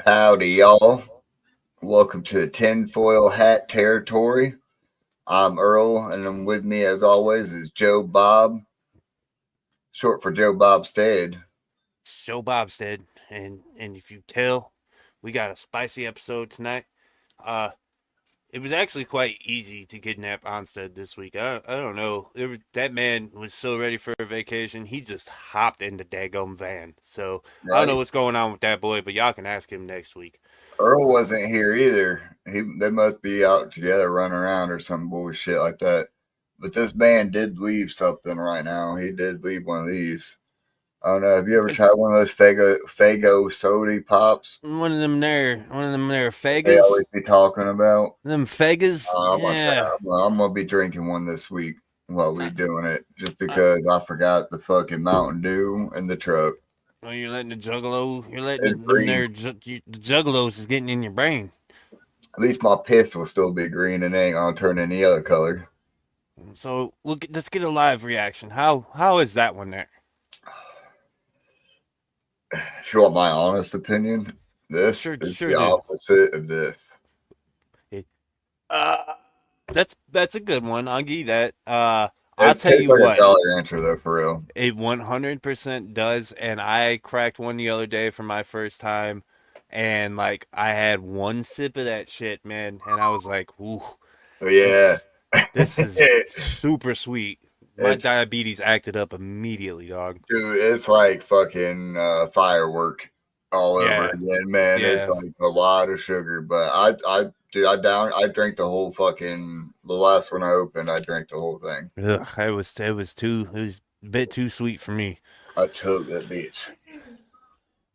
Howdy, y'all. Welcome to the tinfoil hat territory. I'm Earl, and I'm with me, as always, is Jobob, short for Joe Bobstead. It's Joe Bobstead, and if you tell, we got a spicy episode tonight. Uh, it was actually quite easy to kidnap Onstead this week. I don't know. That man was so ready for a vacation, he just hopped in the daggum van. So I don't know Right? what's going on with that boy, but y'all can ask him next week. Earl wasn't here either. They must be out together running around or some bullshit like that. But this man did leave something right now. He did leave one of these. I don't know. Have you ever tried one of those Fago Sody Pops? One of them there They Fegas, always be talking about. them Fegas, yeah. I'm gonna be drinking one this week while we doing it, just because I forgot the fucking Mountain Dew in the truck. Oh, you're letting the juggalo, you're letting It's them green. there, the juggalos is getting in your brain. At least my piss will still be green and ain't gonna turn any other color. So let's get a live reaction. How is that one there? If you want my honest opinion, this Sure, is sure the do. opposite of this. It, uh, that's a good one. I'll give you that. I'll It tell tastes you like a what. Jolly Rancher though, for real. It 100% does, and I cracked one the other day for my first time, and like I had one sip of that shit, man, and I was like, "Ooh, But yeah, this is super sweet." My it's diabetes acted up immediately, dog. dude, it's like fucking firework all over Yeah, again, man. It's yeah. like a lot of sugar, but dude, I drank the whole fucking the last one I opened. I drank the whole thing. Ugh, it was a bit too sweet for me. I choked that bitch.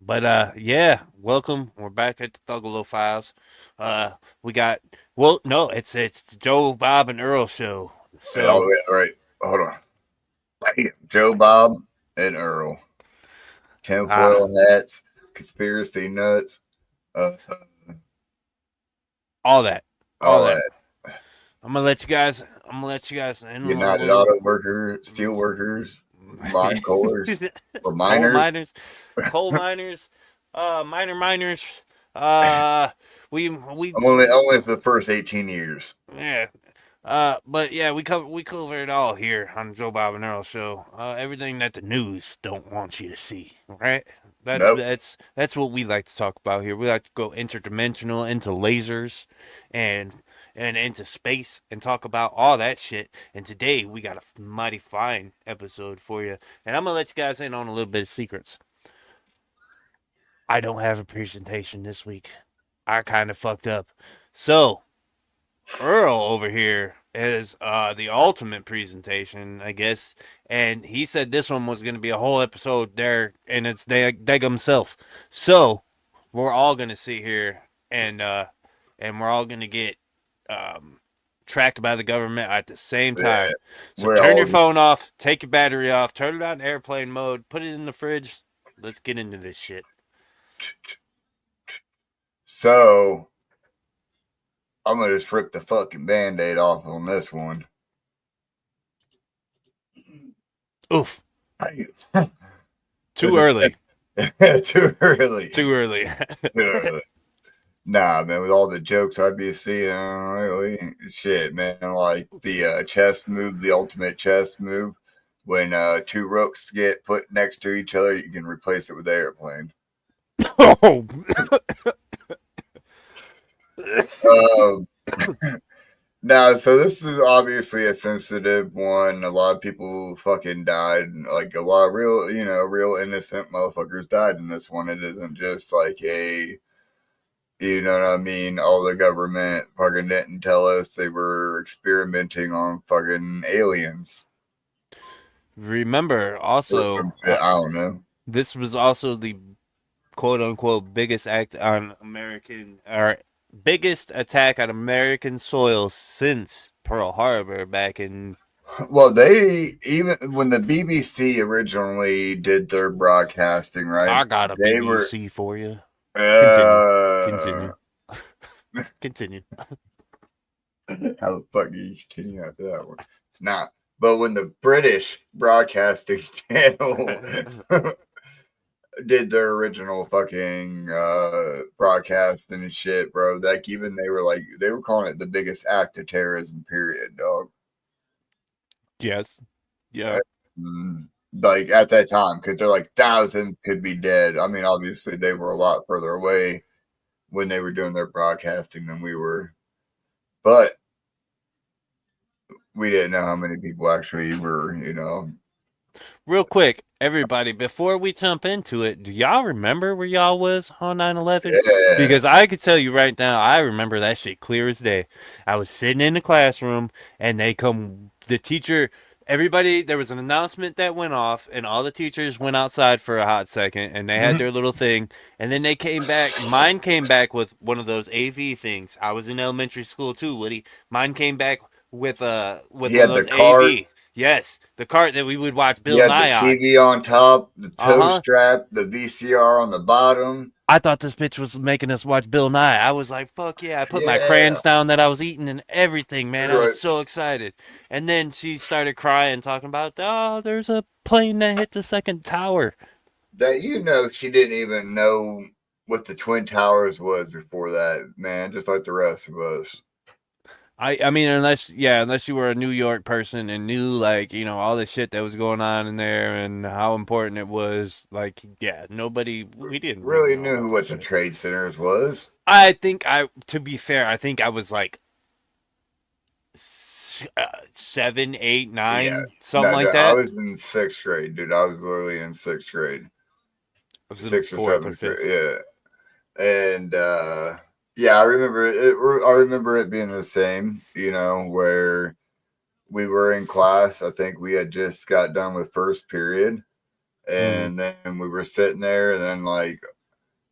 But yeah, welcome. We're back at the Thuggalo Files. We got well, no, it's the Joe Bob and Earl show. Oh, So yeah, right. Hold on. Joe Bob and Earl, ah, tinfoil hats, conspiracy nuts, uh, all that, all all that. that. I'm gonna let you guys in on a United little Auto Workers, steel workers, mine coalers, or coal miners. miners, coal miners, miners. Uh, we Only for the first 18 years. yeah. But yeah, we cover it all here on the Joe Bob and Earl show. Everything that the news don't want you to see, right? Nope. That's what we like to talk about here. We like to go interdimensional into lasers, and into space and talk about all that shit. And today we got a mighty fine episode for you. And I'm gonna let you guys in on a little bit of secrets. I don't have a presentation this week. I kind of fucked up. So Earl over here is the ultimate presentation, I guess, and he said this one was going to be a whole episode there, and it's Dag himself. So we're all going to sit here and we're all going to get um, tracked by the government at the same Yeah, time. So we're turn your all phone off, take your battery off, turn it on airplane mode, put it in the fridge. Let's get into this shit. so. I'm gonna just rip the fucking band-aid off on this one. Oof, This too is early, too early. too early. Too early. Nah, man, with all the jokes I'd be seeing lately, shit, man, like the chest move, the ultimate chest move, when two rooks get put next to each other, you can replace it with airplane. Oh. Um, now, so this is obviously a sensitive one. A lot of people fucking died. Like a lot of real, real innocent motherfuckers died in this one. It isn't just like you know what I mean? All the government fucking didn't tell us they were experimenting on fucking aliens Remember, or some also, shit. I don't know. this was also the quote unquote biggest act on American, or biggest attack on American soil since Pearl Harbor back in. Well, they even when the BBC originally did their broadcasting, right? I got a They were BBC for you. Continue. uh Continue. Continue. how the fuck do you continue after that one? Nah. But when the British broadcasting channel did their original fucking broadcast and shit, bro. Like even they were calling it the biggest act of terrorism period, dog. Yes. Yeah. Mm, like at that time, because they're like thousands could be dead. I mean, obviously they were a lot further away when they were doing their broadcasting than we were, but we didn't know how many people actually were, Real quick, everybody, before we jump into it, do y'all remember where y'all was on 9/11? Yeah. Because I could tell you right now, I remember that shit clear as day. I was sitting in the classroom and the teacher, everybody, there was an announcement that went off and all the teachers went outside for a hot second and they had their little thing and then they came back. Mine came back with one of those AV things. I was in elementary school too, Woody. Mine came back with He one of had the those cart. AV. Yes, the cart that we would watch He Bill had the Nye on. TV on top, the Uh toe huh. strap, the VCR on the bottom. I thought this bitch was making us watch Bill Nye. I was like, fuck yeah. I put my Yeah. crayons down that I was eating and everything, man. I You're was right. so excited. And then she started crying, talking about, oh, there's a plane that hit the second tower. That she didn't even know what the Twin Towers was before that, man, just like the rest of us. I mean, unless you were a New York person and knew, like, all the shit that was going on in there and how important it was, like, yeah, we didn't really Really know knew about that what the shit. trade centers was. To be fair, I think I was like 7, 8, Yeah. 9, something No, no, like I that. was in sixth grade, dude. I was literally in sixth grade, I was in sixth or fourth or seventh grade. fifth. Yeah, and yeah, I remember it. I remember it being the same. Where we were in class. I think we had just got done with first period, Mm. and then we were sitting there, and then like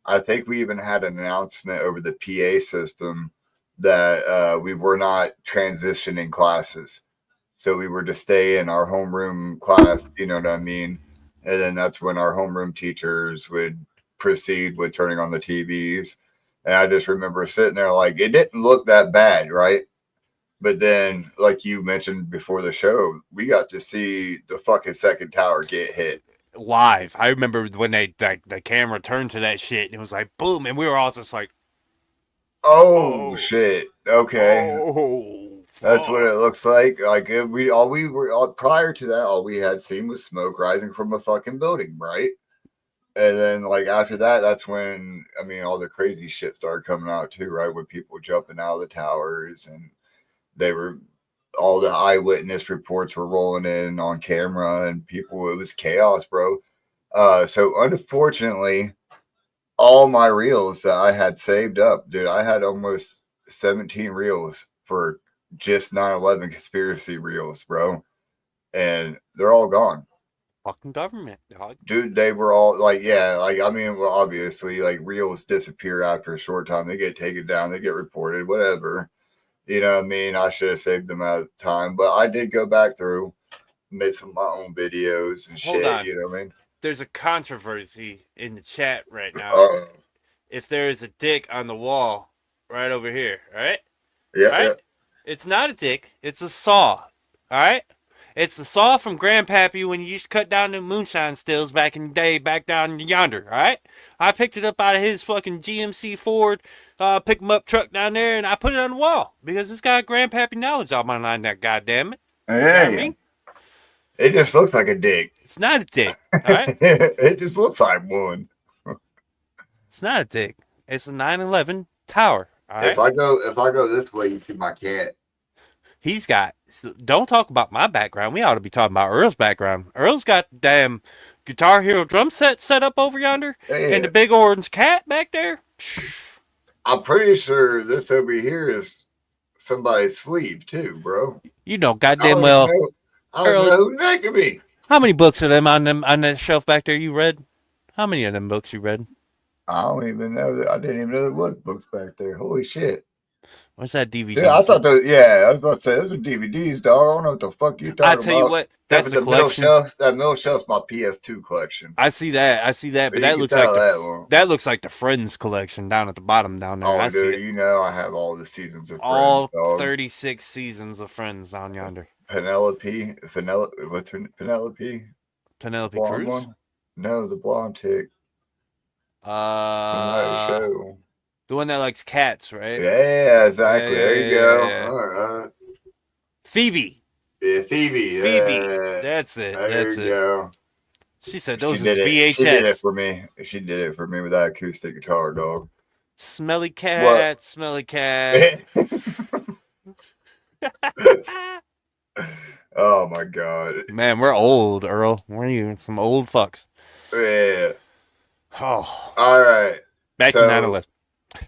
I think we even had an announcement over the PA system that we were not transitioning classes. So we were to stay in our homeroom class, you know what I mean? And then that's when our homeroom teachers would proceed with turning on the TVs. And I just remember sitting there like it didn't look that bad, right? But then, like you mentioned before the show, we got to see the fucking second tower get hit. Live. I remember when the camera turned to that shit and it was like boom, and we were all just like, Oh oh, shit! Okay, oh, that's what it fuck. looks like. Like if we all we were all, prior to that, all we had seen was smoke rising from a fucking building, right? And then like after that, that's when I mean all the crazy shit started coming out too, right? With people jumping out of the towers and they were all the eyewitness reports were rolling in on camera and people it was chaos, bro. So unfortunately, all my reels that I had saved up, dude, I had almost 17 reels for just 9/11 conspiracy reels, bro. And they're all gone. Fucking government, dog. Dude, they were all like, yeah, like I mean, well, obviously, like reels disappear after a short time. They get taken down, they get reported, whatever. You know what I mean? I should have saved them at the time, but I did go back through, made some of my own videos and Hold shit. on. You know what I mean? There's a controversy in the chat right now. Uh, If there is a dick on the wall right over here, all right? yeah, All yeah. right? It's not a dick, it's a saw. All right? It's the saw from Grandpappy when you used to cut down the moonshine stills back in the day, back down yonder, all right? I picked it up out of his fucking GMC Ford pick 'em up truck down there, and I put it on the wall because it's got Grandpappy knowledge on my line. That goddamn it, you know what I Hey, mean? it just looks like a dick. It's not a dick, all right? It just looks like one. It's not a dick. It's a 9/11 tower, all right? If I go this way, you see my cat. He's got. Don't talk about my background. We ought to be talking about Earl's background. Earl's got the damn Guitar Hero drum set up over yonder, and the Hey, big orange cat back there. I'm pretty sure this over here is somebody's sleeve too, bro. You know, I goddamn don't even well, know. I don't even Earl. know who that could be. How many books of them on that shelf back there you read? How many of them books you read? I don't even know that. I didn't even know there was books back there. Holy shit. What's that Dude, I DVDs? thought those, yeah, I was about to say, those are DVDs, dog. I don't know what the fuck you're I talking tell you about. what, Except that's for the the middle collection. shelf. That middle shelf's my PS2 collection. I see that. I see that. But You can tell that one. that looks like the Friends collection down at the bottom down there. I Oh, see dude, it. I have all the seasons of Friends, All dog. 36 seasons of Friends down yonder. Penelope, what's her Penelope? The Penelope blonde Cruz? one? No, the blonde chick. That Uh, show. the one that likes cats, right? Yeah, Yeah, exactly. yeah, There yeah, you yeah, go. yeah. All right. Phoebe. Yeah, Phoebe. Phoebe. That's it. There That's you it. go. She said She those is did it. She did it VHS. for me. She did it for me with that acoustic guitar, dog. Smelly What? cat, smelly cat. Oh my god. Man, we're old, Earl. We're you some old fucks. Yeah. Oh, All right. back to So 9/11.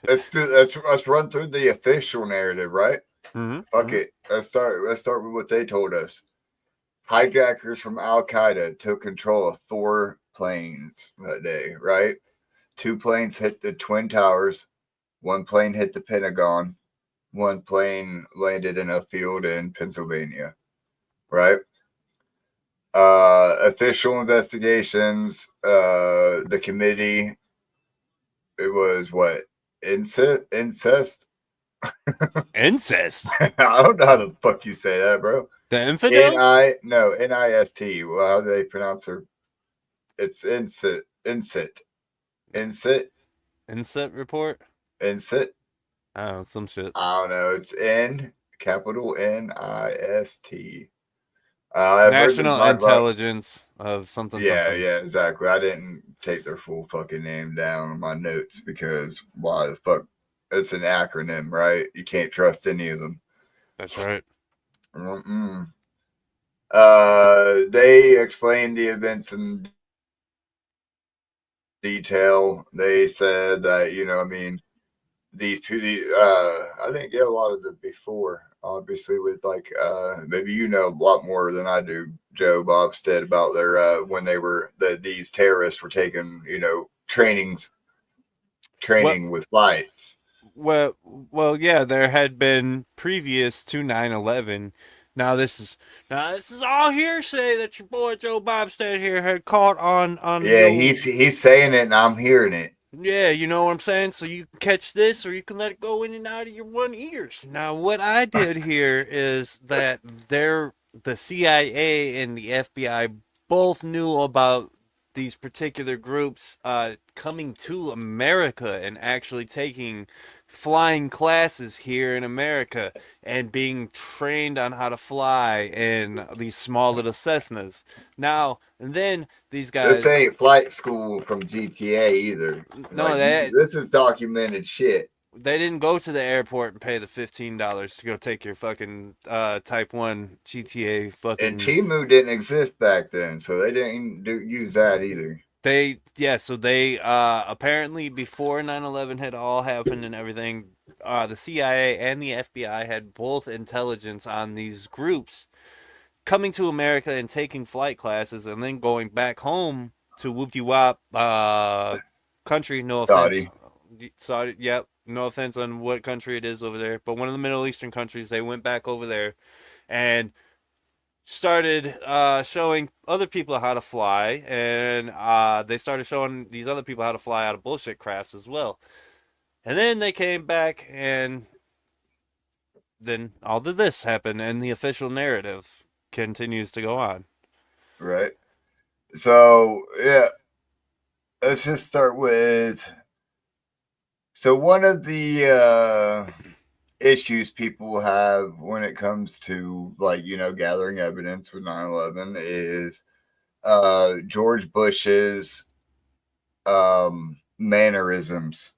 let's run through the official narrative, right? Mm-hmm, Fuck mm-hmm. it. Let's start with what they told us. Hijackers from Al Qaeda took control of 4 planes that day, right? 2 planes hit the Twin Towers. 1 plane hit the Pentagon. 1 plane landed in a field in Pennsylvania, right? Official investigations. The committee. It was what incest. Incest. I don't know how the fuck you say that, bro. The infidels. Nist. Well, how do they pronounce their? It's incit, Incest report. incit. I don't know, some shit. I don't know. It's capital NIST. I've heard them National talk about. intelligence of something Yeah, something. yeah, exactly. I didn't take their full fucking name down on my notes because why the fuck? It's an acronym, right? You can't trust any of them. That's right. Mm-mm. They explained the events in detail. They said that I mean, these two. I didn't get a lot of the before, obviously, with like maybe you know a lot more than I do, Joe Bobstead, about their when they were these terrorists were taking Well, training with flights. yeah. There had been previous to 9/11. Now this is all hearsay that your boy Joe Bobstead here had caught on Yeah, your. he's saying it and I'm hearing it. Yeah, you know what I'm saying? So you can catch this or you can let it go in and out of your one ears. Now, what I did here is that the CIA and the FBI both knew about these particular groups coming to America and actually taking flying classes here in America and being trained on how to fly in these small little Cessnas. Now, and then these This guys, ain't flight school from GTA either. no, Like this is documented shit. they didn't go to the airport and pay the $15 to go take your fucking Type One GTA And fucking. Timu didn't exist back then, so they didn't use that either. So they apparently before 9/11 had all happened and everything, the CIA and the FBI had both intelligence on these groups coming to America and taking flight classes and then going back home to whoopty wop country. No offense, Saudi. Saudi. Yep, no offense on what country it is over there, but one of the Middle Eastern countries. They went back over there and started showing other people how to fly, and they started showing these other people how to fly out of bullshit crafts as well. And then they came back, and then all of this happened, and the official narrative continues to go on. Right. So yeah, let's just start with. So one of the issues people have when it comes to like gathering evidence with 9/11 is George Bush's mannerisms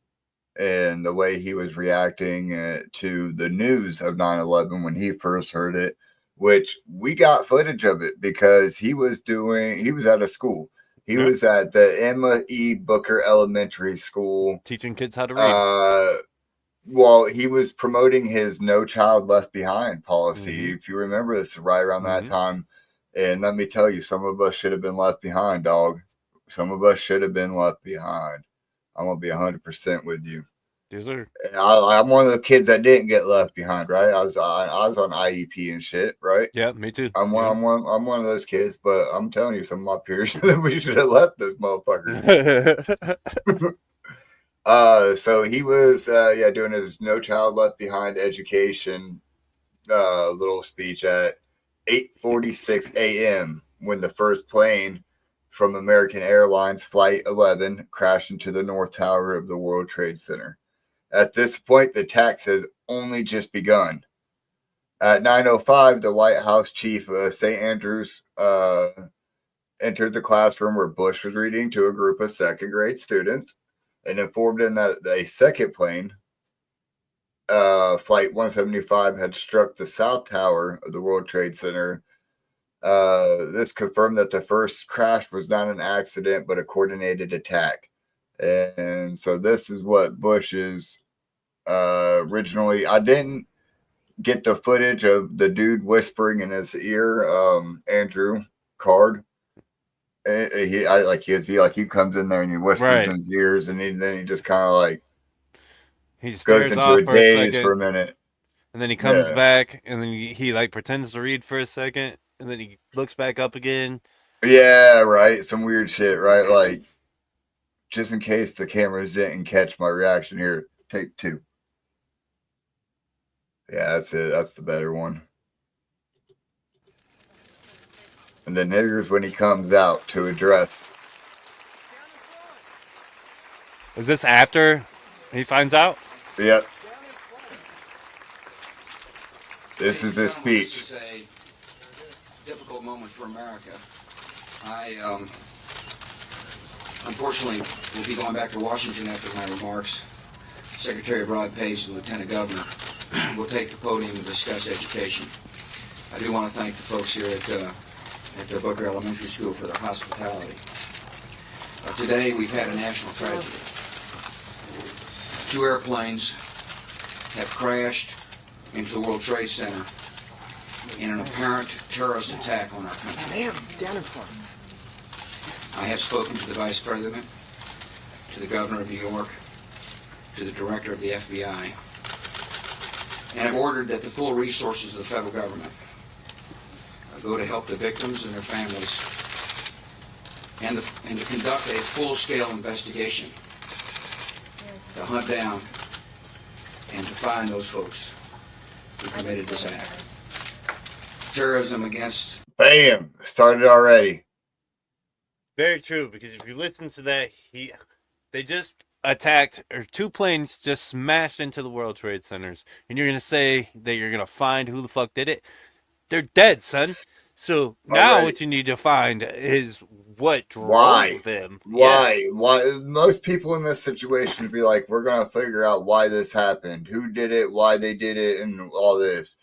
and the way he was reacting to the news of 9/11 when he first heard it, which we got footage of it because he was at a school. He Yep. was at the Emma E. Booker Elementary School. Teaching kids how to read. Uh, well, he was promoting his No Child Left Behind policy. Mm-hmm. If you remember, this is right around that Mm-hmm. time. And let me tell you, some of us should have been left behind, dog. Some of us should have been left behind. I'm gonna be 100% with you. Yes, sir. I'm one of the kids that didn't get left behind, right? I was on IEP and shit, right? Yeah, me too. I'm one Yeah. I'm one I'm one of those kids, but I'm telling you, some of my peers we should have left those motherfuckers. So he was doing his No Child Left Behind education little speech at 8:46 a.m. when the first plane from American Airlines Flight 11 crashed into the North Tower of the World Trade Center. At this point, the attacks had only just begun. At 9:05, the White House chief of St. Andrews entered the classroom where Bush was reading to a group of second grade students and informed them that a second plane, Flight 175, had struck the South Tower of the World Trade Center. This confirmed that the first crash was not an accident but a coordinated attack. And so this is what Bush's originally. I didn't get the footage of the dude whispering in his ear, Andrew Card. He comes in there and he whispers Right. in his ears, and then he just kind of like He goes stares into off a for a daze second, for a minute. and then he comes Yeah, back, and then he like pretends to read for a second, and then he looks back up again. yeah, right. Some weird shit, right? Like just in case the cameras didn't catch my reaction here, take two. Yeah, that's it. That's the better one. And then here's when he comes out to address. Is this after he finds out? Yep, this is his speech. This is a difficult moment for America. I, unfortunately, will be going back to Washington after my remarks. Secretary of Rod Pace and Lieutenant Governor will take the podium to discuss education. I do want to thank the folks here at Booker Elementary School for their hospitality. Today, we've had a national tragedy. 2 airplanes have crashed into the World Trade Center in an apparent terrorist attack on our country. Ma'am, down in front. I have spoken to the Vice President, to the Governor of New York, to the Director of the FBI, and have ordered that the full resources of the federal government go to help the victims and their families and to conduct a full-scale investigation to hunt down and to find those folks who committed this act. Terrorism against... Bam! Started already. Very true, because if you listen to that, they just attacked, or 2 planes just smashed into the World Trade Centers, and you're gonna say that you're gonna find who the fuck did it? They're dead, son. So now Already. what you need to find is what drove Why? them. Why? Yes. Why? Most people in this situation be like, we're going to figure out why this happened, who did it, why they did it, and all this.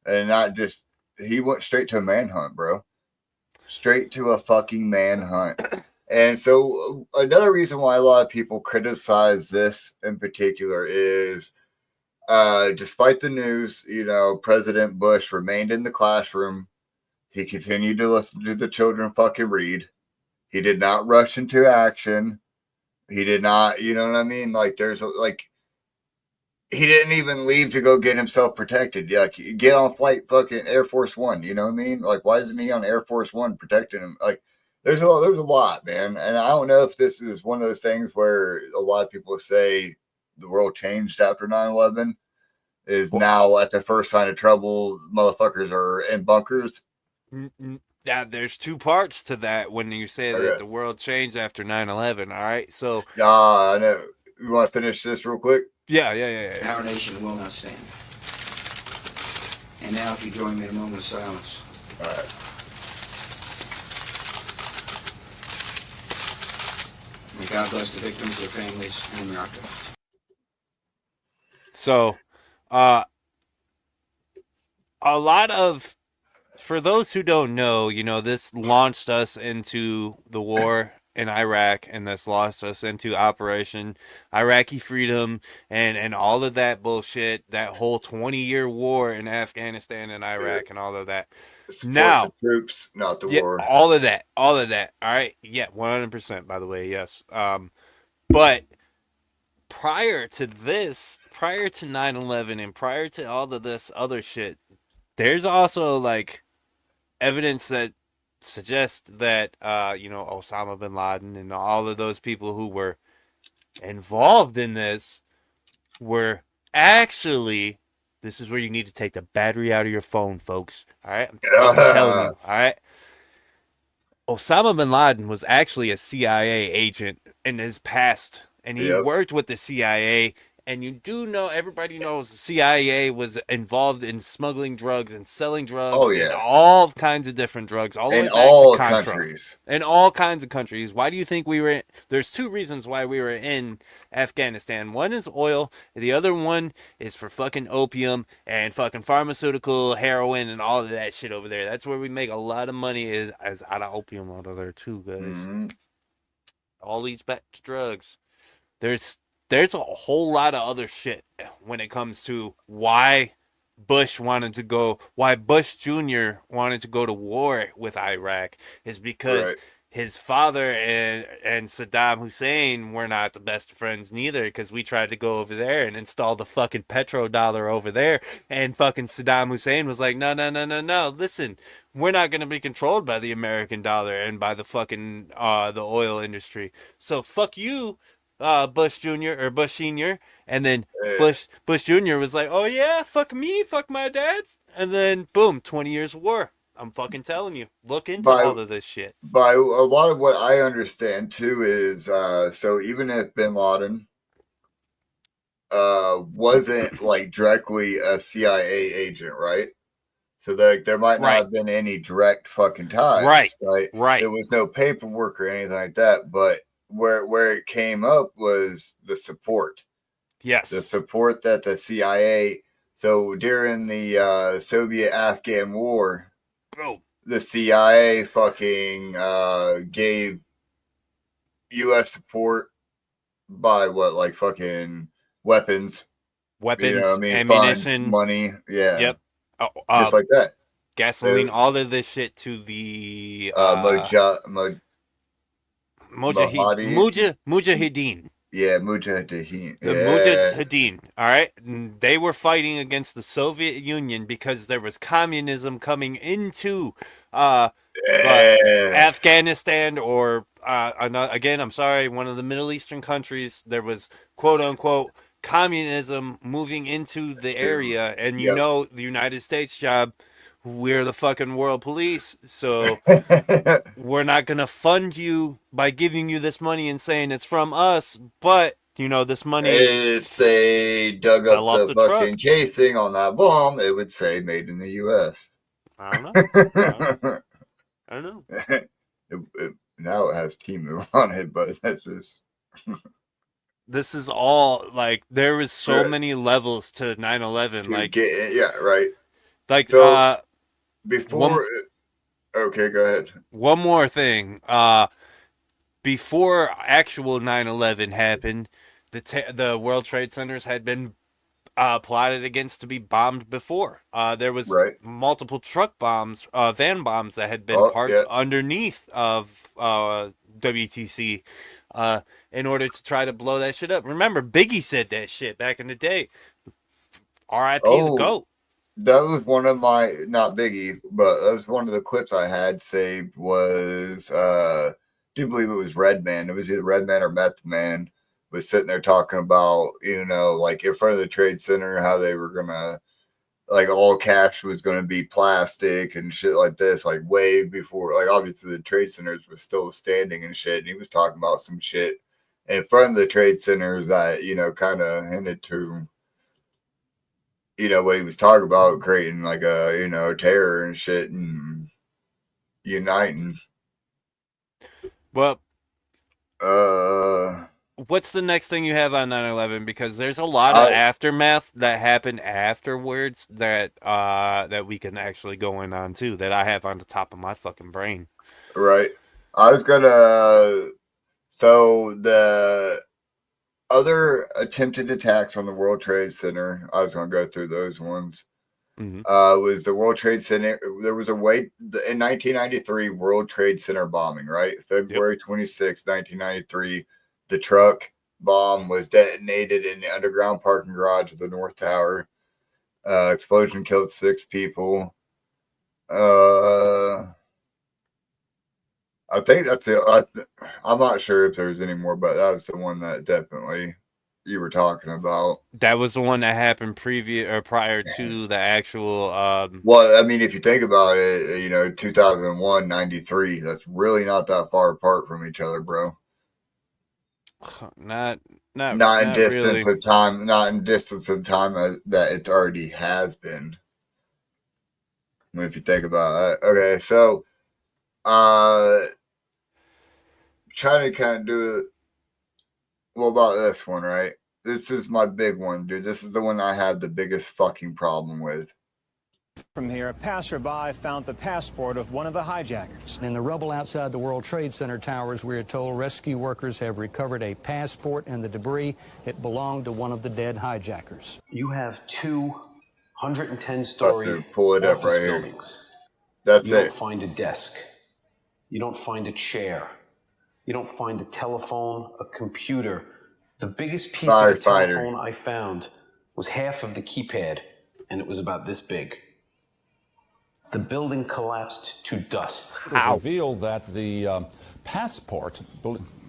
And not just, he went straight to a manhunt, bro. Straight to a fucking manhunt. And so another reason why a lot of people criticize this in particular is, despite the news, President Bush remained in the classroom. He continued to listen to the children fucking read. He did not rush into action. He did not, you know what I mean? Like, he didn't even leave to go get himself protected. Like, get on flight fucking Air Force One, you know what I mean? Like, why isn't he on Air Force One protecting him? Like, there's a lot, man. And I don't know if this is one of those things where a lot of people say the world changed after 9/11. Is now at the first sign of trouble, motherfuckers are in bunkers. Now, there's 2 parts to that when you say that the world changed after 9/11. All right, so I know. You want to finish this real quick? yeah. Our nation will not stand. And now, if you join me in a moment of silence. All right. May God bless the victims, their families, and America. So, a lot of, for those who don't know, this launched us into the war in Iraq, and this launched us into Operation Iraqi Freedom, and all of that bullshit, that whole 20-year war in Afghanistan and Iraq and all of that. Support Now, the troops, not the yeah, war. all of that. All right, yeah, 100%. By the way, yes. But prior to 9/11, and prior to all of this other shit, there's also like evidence that suggests that Osama bin Laden and all of those people who were involved in this were actually. This is where you need to take the battery out of your phone, folks. All right, I'm fucking telling you. All right. Osama bin Laden was actually a CIA agent in his past, and he Yep. worked with the CIA. And you do know, everybody knows the CIA was involved in smuggling drugs and selling Oh drugs and yeah. all kinds of different drugs, all the In way back to all Contra. countries. In all kinds of countries. Why do you think we were in? There's two reasons why we were in Afghanistan. One is oil, and the other one is for fucking opium and fucking pharmaceutical heroin and all of that shit over there. That's where we make a lot of money is out of opium out of there too, guys. Mm-hmm. All leads back to drugs. There's there's a whole lot of other shit when it comes to why Bush Jr. wanted to go to war with Iraq is because Right. his father and Saddam Hussein were not the best friends neither, because we tried to go over there and install the fucking petrodollar over there, and fucking Saddam Hussein was like, no, no, no, no, no, listen, we're not going to be controlled by the American dollar and by the fucking the oil industry, so fuck you, Bush Jr. or Bush Senior, and then Uh, Bush Jr. was like, "Oh yeah, fuck me, fuck my dad," and then boom, 20 years of war. I'm fucking telling you, look into by all of this shit. by a lot of what I understand too is so even if Bin Laden wasn't like directly a CIA agent, right? So there might not Right, have been any direct fucking ties, right, right? right. There was no paperwork or anything like that, but where it came up was the Yes, support that the CIA. So during the Soviet-Afghan War, boom. the CIA fucking gave U.S. support by what, like fucking weapons, you know, I Weapons, mean, funds, ammunition. money, yeah, Yep. Uh, just uh, like that. gasoline. So, All of this shit to the Mohadi, Mujahideen. yeah, Mujahideen, The yeah, Mujahideen, all right? They were fighting against the Soviet Union because there was communism coming into uh, yeah. Afghanistan, or again, I'm sorry, one of the Middle Eastern countries. There was quote unquote communism moving into the Dude, area, and you yep. know the United States job. We're the fucking world police, so we're not going to fund you by giving you this money and saying it's from us, but you know this money If they dug fell up off the the fucking truck. casing on that bomb, it would say "Made in the U.S." I don't know. I don't know. I don't know. Now it has Timu on it, but that's just This is all like there was so right, many levels to 9/11. to get it. Yeah, right. Like So one before, okay, go ahead. one more thing. Before actual 9/11 happened, the World Trade Centers had been plotted against to be bombed before. There was Right. multiple truck bombs, van bombs that had been Oh, parked yeah. underneath of WTC in order to try to blow that shit up. Remember, Biggie said that shit back in the day. R.I.P. the Oh, GOAT. that was one of my, not Biggie, but that was one of the clips I had saved was, I do believe it was Redman. It was either Redman or Meth Man was sitting there talking about, you know, like in front of the Trade Center, how they were going to, like all cash was going to be plastic and shit like this, like way before, like obviously the Trade Centers were still standing and shit. And he was talking about some shit in front of the Trade Centers that, you know, kind of hinted to, you know, what he was talking about, creating like a, you know, terror and shit and uniting. Well, Uh, what's the next thing you have on 9/11? Because there's a lot of I, aftermath that happened afterwards that we can actually go in on too, that I have on the top of my fucking brain. right. I was gonna, so the other attempted attacks on the World Trade Center, I was gonna go through those ones. Mm-hmm. Was the World Trade Center? There was a wait in 1993 World Trade Center bombing, right? Yep. February 26, 1993. The truck bomb was detonated in the underground parking garage of the North Tower. Explosion killed 6 people. I think that's it. I'm not sure if there's any more, but that was the one that definitely. you were talking about. That was the one that happened prior to the actual. Well, I mean, if you think about it, 2001, 93, that's really not that far apart from each other, bro. Not Not in not distance really. of time, not in distance of time that it already has been. If you think about it. Okay, so, uh, trying to kind of do it. Well, about this one, right? This is my big one, dude. This is the one I had the biggest fucking problem with. From here, a passerby found the passport of one of the hijackers. In the rubble outside the World Trade Center towers, we are told rescue workers have recovered a passport and the debris. It belonged to one of the dead hijackers. You have two About 110-story to pull it up office right here. buildings. That's You don't it. find a desk. You don't find a chair. You don't find a telephone, a computer. The biggest piece of the telephone I found was half of the keypad, and it was about this big. The building collapsed to dust. It was revealed that the passport,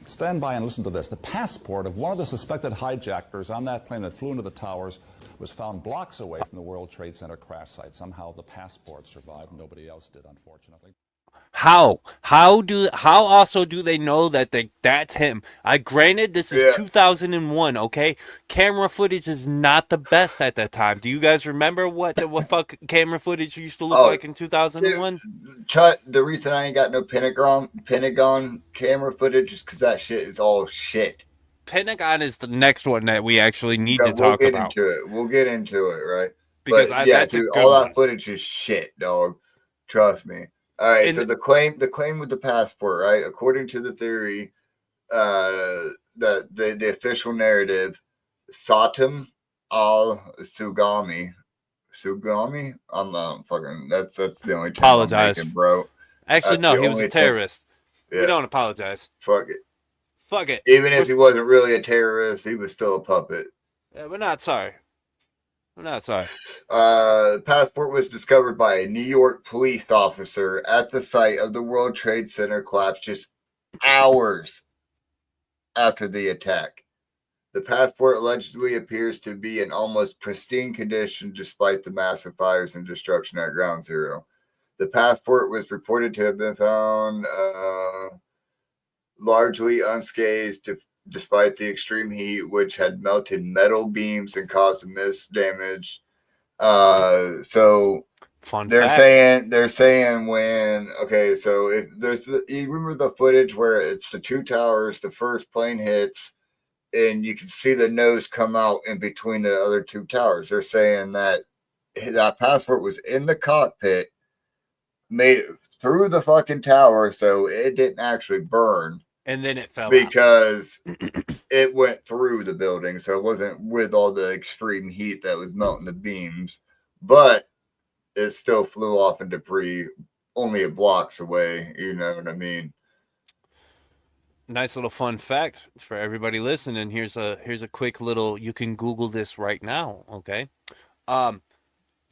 stand by and listen to this, the passport of one of the suspected hijackers on that plane that flew into the towers was found blocks away from the World Trade Center crash site. Somehow the passport survived. Nobody else did, unfortunately. How also do they know that that's him? Granted, this is 2001. Okay, camera footage is not the best at that time. Do you guys remember what fuck camera footage used to look like in 2001? The reason I ain't got no Pentagon camera footage is because that shit is all shit. Pentagon is the next one that we actually need to talk about. We'll get into it, right? Because that's dude, all that footage is shit, dog. Trust me. All right, so the claim with the passport, right? According to the theory, the official narrative, Satam Sugami. I'm fucking. That's the only time apologize, I'm making, bro. Actually, no, he was a terrorist. Yeah. We don't apologize. Fuck it. Fuck it. Even if he wasn't really a terrorist, he was still a puppet. Yeah, we're not sorry. I'm not sorry. The passport was discovered by a New York police officer at the site of the World Trade Center collapse just hours after the attack. The passport allegedly appears to be in almost pristine condition despite the massive fires and destruction at Ground Zero. The passport was reported to have been found largely unscathed despite the extreme heat, which had melted metal beams and caused immense damage. So they're saying when so if there's you remember the footage where it's the two towers, the first plane hits, and you can see the nose come out in between the other two towers. They're saying that passport was in the cockpit, made it through the fucking tower, so it didn't actually burn. And then it fell because it went through the building, so it wasn't with all the extreme heat that was melting the beams, but it still flew off in debris only blocks away. You know what I mean? Nice little fun fact for everybody listening. Here's a quick little. You can Google this right now. Okay,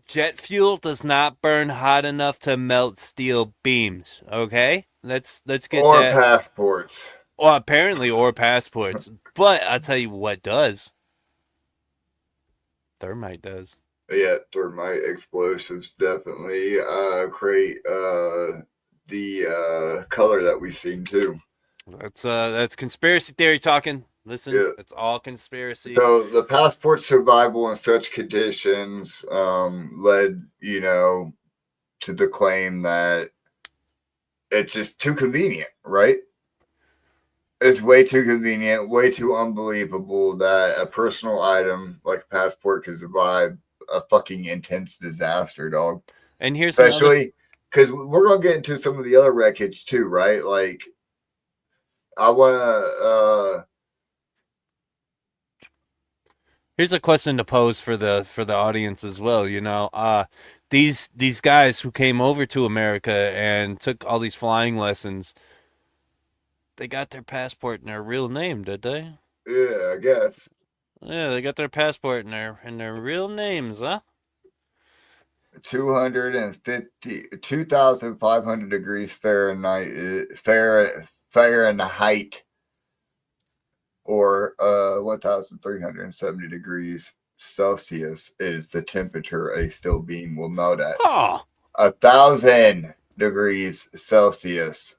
jet fuel does not burn hot enough to melt steel beams. Okay. Let's get that. Passports. Or apparently, or passports. But I'll tell you what does. Thermite does. Yeah, thermite explosives definitely create the color that we've seen too. That's conspiracy theory talking. Listen, it's all conspiracy. So the passport survival in such conditions led, to the claim that it's just too convenient, right? It's way too convenient, way too unbelievable that a personal item like a passport could survive a fucking intense disaster, dog. And here's especially because we're gonna get into some of the other wreckage too, right? Like, I wanna. Here's a question to pose for the audience as well. These guys who came over to America and took all these flying lessons, they got their passport in their real name, did they? Yeah, I guess. Yeah, they got their passport in their real names, huh? 2,500 degrees Fahrenheit. or 1,370 degrees Celsius is the temperature a steel beam will melt at. Oh, 1,000 degrees Celsius.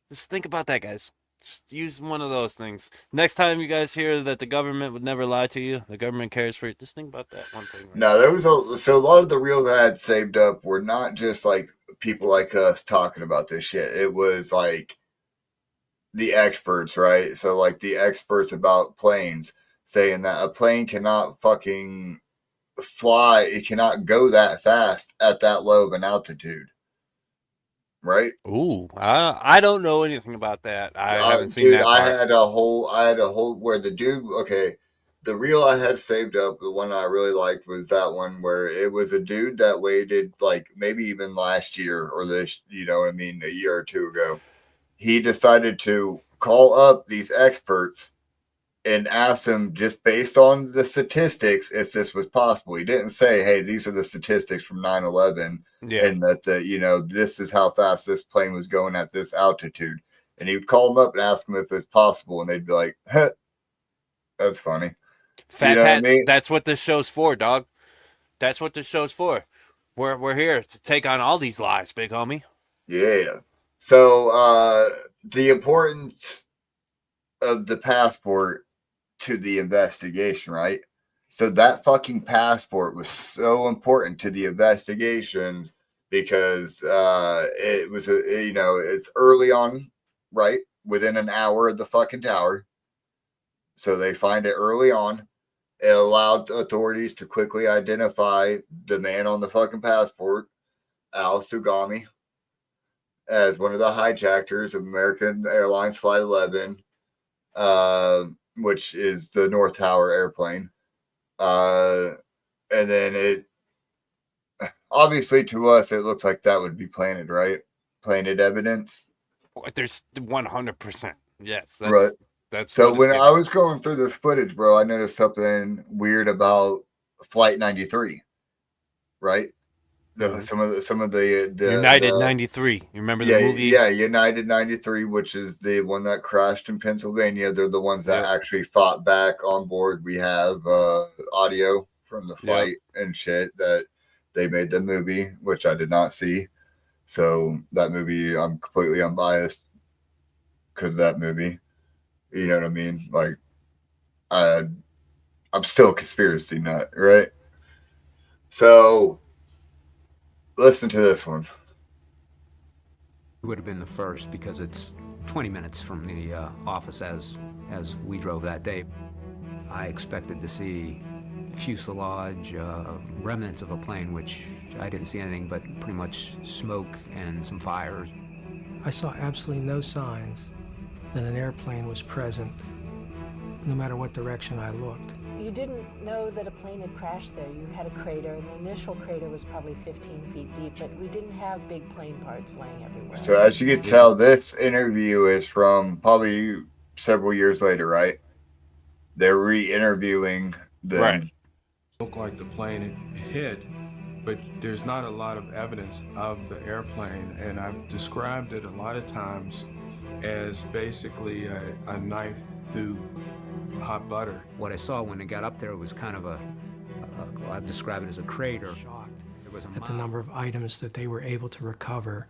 just think about that, guys. Just use one of those things. Next time you guys hear that the government would never lie to you, the government cares for you, just think about that one thing. Right? No, there was a lot of the reels I had saved up were not just like people like us talking about this shit. It was like the experts, right? So like the experts about planes saying that a plane cannot fucking fly, it cannot go that fast at that low of an altitude. Right? Ooh, I don't know anything about that. I haven't seen Dude, that part. I had a whole where the dude, okay, the reel I had saved up, the one I really liked was that one where it was a dude that waited like maybe even last year or this, you know what I mean, a year or two ago. He decided to call up these experts and ask them just based on the statistics if this was possible. He didn't say, hey, these are the statistics from 9/11 Yeah. and that this is how fast this plane was going at this altitude. And he would call them up and ask them if it's possible, and they'd be like, huh, that's funny. Fat you know Pat, what I mean? that's what this show's for, dog. That's what this show's for. We're here to take on all these lies, big homie. Yeah. So the importance of the passport to the investigation, right? So that fucking passport was so important to the investigations because it was it's early on, right? Within an hour of the fucking tower. So they find it early on. It allowed authorities to quickly identify the man on the fucking passport, Al Sugami, as one of the hijackers of American Airlines Flight 11, which is the North Tower airplane. And then it obviously to us it looks like that would be planted, right? Planted evidence. There's 100%. Yes, Right. that's so what when it's I was going through this footage, bro, I noticed something weird about Flight 93, right? Some of the United 93. You remember the movie? Yeah, United 93, which is the one that crashed in Pennsylvania. They're the ones that actually fought back on board. We have audio from the fight and shit that they made the movie, which I did not see. So that movie, I'm completely unbiased because of that movie. You know what I mean? Like, I'm still a conspiracy nut, right? So listen to this one. Would have been the first because it's 20 minutes from the office as we drove that day. I expected to see fuselage, remnants of a plane, which I didn't see anything but pretty much smoke and some fires. I saw absolutely no signs that an airplane was present, no matter what direction I looked. You didn't know that a plane had crashed there. You had a crater, and the initial crater was probably 15 feet deep, but we didn't have big plane parts laying everywhere. So as you can tell, this interview is from probably several years later, right? They're re-interviewing them. Right. Looked like the plane hit, but there's not a lot of evidence of the airplane, and I've described it a lot of times as basically a knife through hot butter. What I saw when it got up there was kind of I'd describe it as a crater. Shocked at the number of items that they were able to recover.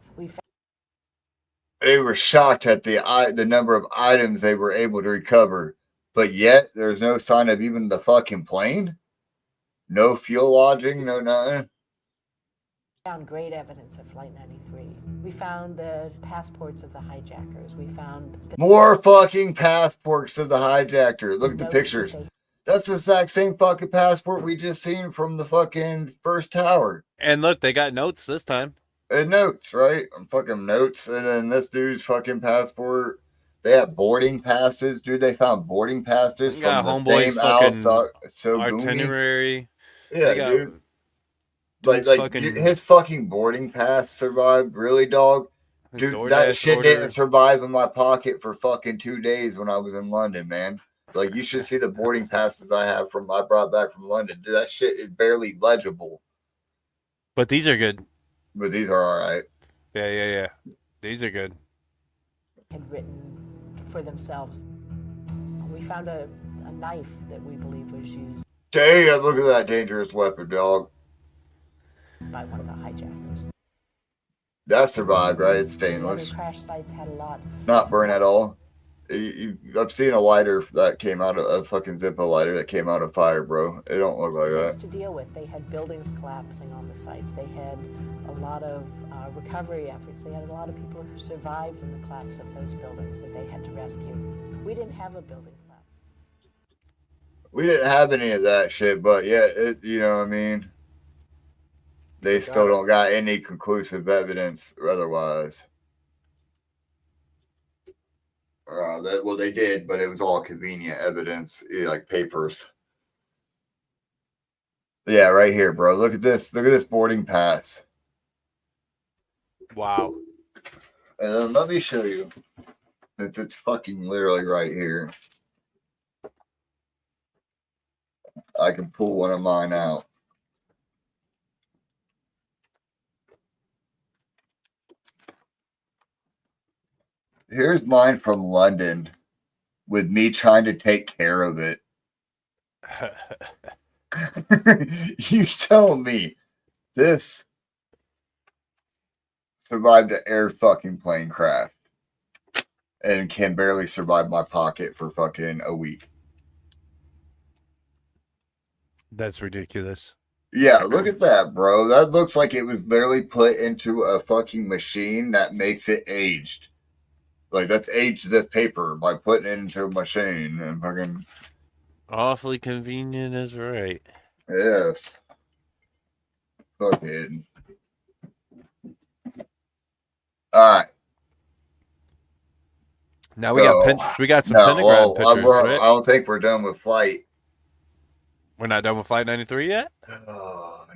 They were shocked at the number of items they were able to recover, but yet there's no sign of even the fucking plane. No fuel lodging, no nothing. We found great evidence of Flight 93. We found the passports of the hijackers. We found more fucking passports of the hijacker. Look at the pictures. That's the exact same fucking passport we just seen from the fucking first tower. And look, they got notes this time. And notes, right? Fucking notes. And then this dude's fucking passport. They have boarding passes, dude. They found boarding passes from the same fucking itinerary. Yeah, dude. Like his fucking boarding pass survived, really, dog? Dude, that shit didn't survive in my pocket for fucking 2 days when I was in London, man. Like, you should see the boarding passes I brought back from London. Dude, that shit is barely legible. But these are good. But these are all right. Yeah. These are good. Had written for themselves. We found a knife that we believe was used. Damn, look at that dangerous weapon, dog. By one of the hijackers. That survived, right? It's The other stainless. crash sites had a lot. Not burn at all. I've seen a lighter that came out of a fucking Zippo lighter that came out of fire, bro. It don't look like Things that. to deal with. They had buildings collapsing on the sites. They had a lot of recovery efforts. They had a lot of people who survived in the collapse of those buildings that they had to rescue. We didn't have a building collapse. We didn't have any of that shit, but yeah, you know what I mean? They still don't got any conclusive evidence otherwise. Well, they did, but it was all convenient evidence, like papers. Yeah, right here, bro. Look at this. Look at this boarding pass. Wow. Let me show you. It's fucking literally right here. I can pull one of mine out. Here's mine from London with me trying to take care of it. You tell me this survived an air fucking plane crash and can barely survive my pocket for fucking a week. That's ridiculous. Yeah, look at that, bro. That looks like it was literally put into a fucking machine that makes it aged. Like, that's aged this paper by putting it into a machine and fucking... Awfully convenient is right. Yes. Fucking... Alright. Now we got some Pentagon pictures, right? I don't think we're done with flight. We're not done with Flight 93 yet?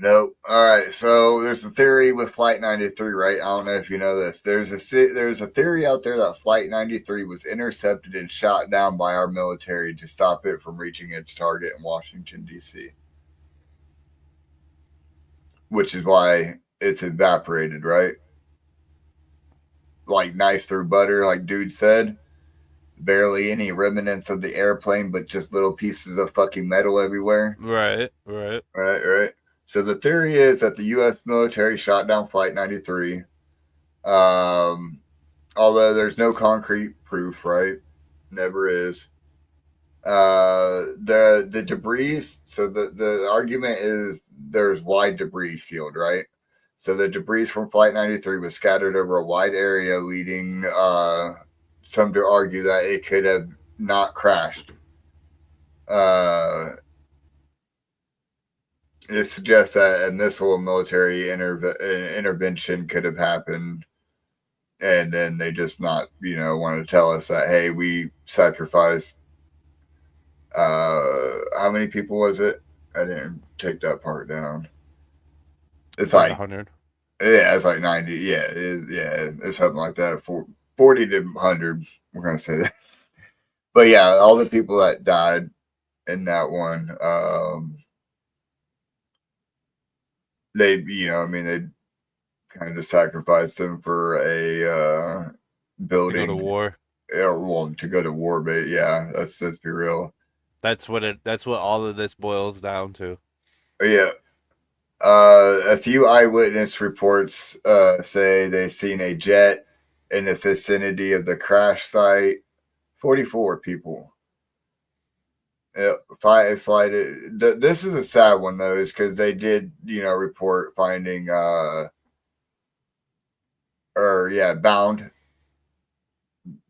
Nope. All right. So there's a theory with Flight 93, right? I don't know if you know this. There's a theory out there that Flight 93 was intercepted and shot down by our military to stop it from reaching its target in Washington, D.C. Which is why it's evaporated, right? Like knife through butter, like dude said. Barely any remnants of the airplane, but just little pieces of fucking metal everywhere. Right. So the theory is that the U.S. military shot down Flight 93. Although there's no concrete proof, right? Never is. The debris. So the argument is there's wide debris field, right? So the debris from Flight 93 was scattered over a wide area, leading some to argue that it could have not crashed. It suggests that a missile and military intervention could have happened, and then they just not, want to tell us that, hey, we sacrificed. How many people was it? I didn't take that part down. It's like 100. Yeah, it's like 90. Yeah, it's something like that. 40 to 100. We're gonna say that. But yeah, all the people that died in that one, they, they kind of just sacrificed them for a building. To go to war. Well, to go to war, but yeah, let's be real. That's what all of this boils down to. Yeah. A few eyewitness reports say they've seen a jet in the vicinity of the crash site. 44 people. Yeah, flight. This is a sad one though, is because they did, report finding bound.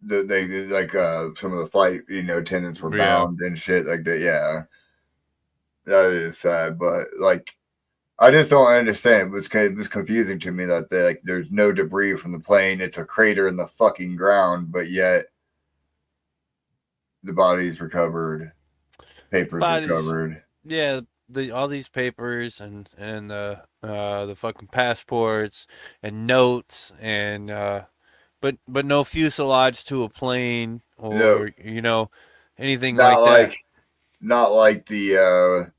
They like some of the flight, attendants were bound and shit like that. Yeah, that is sad, but like, I just don't understand. It was confusing to me that there's no debris from the plane. It's a crater in the fucking ground, but yet the body's recovered, papers recovered. Yeah, all these papers and the fucking passports and notes and but no fuselage to a plane or anything like that. Not like the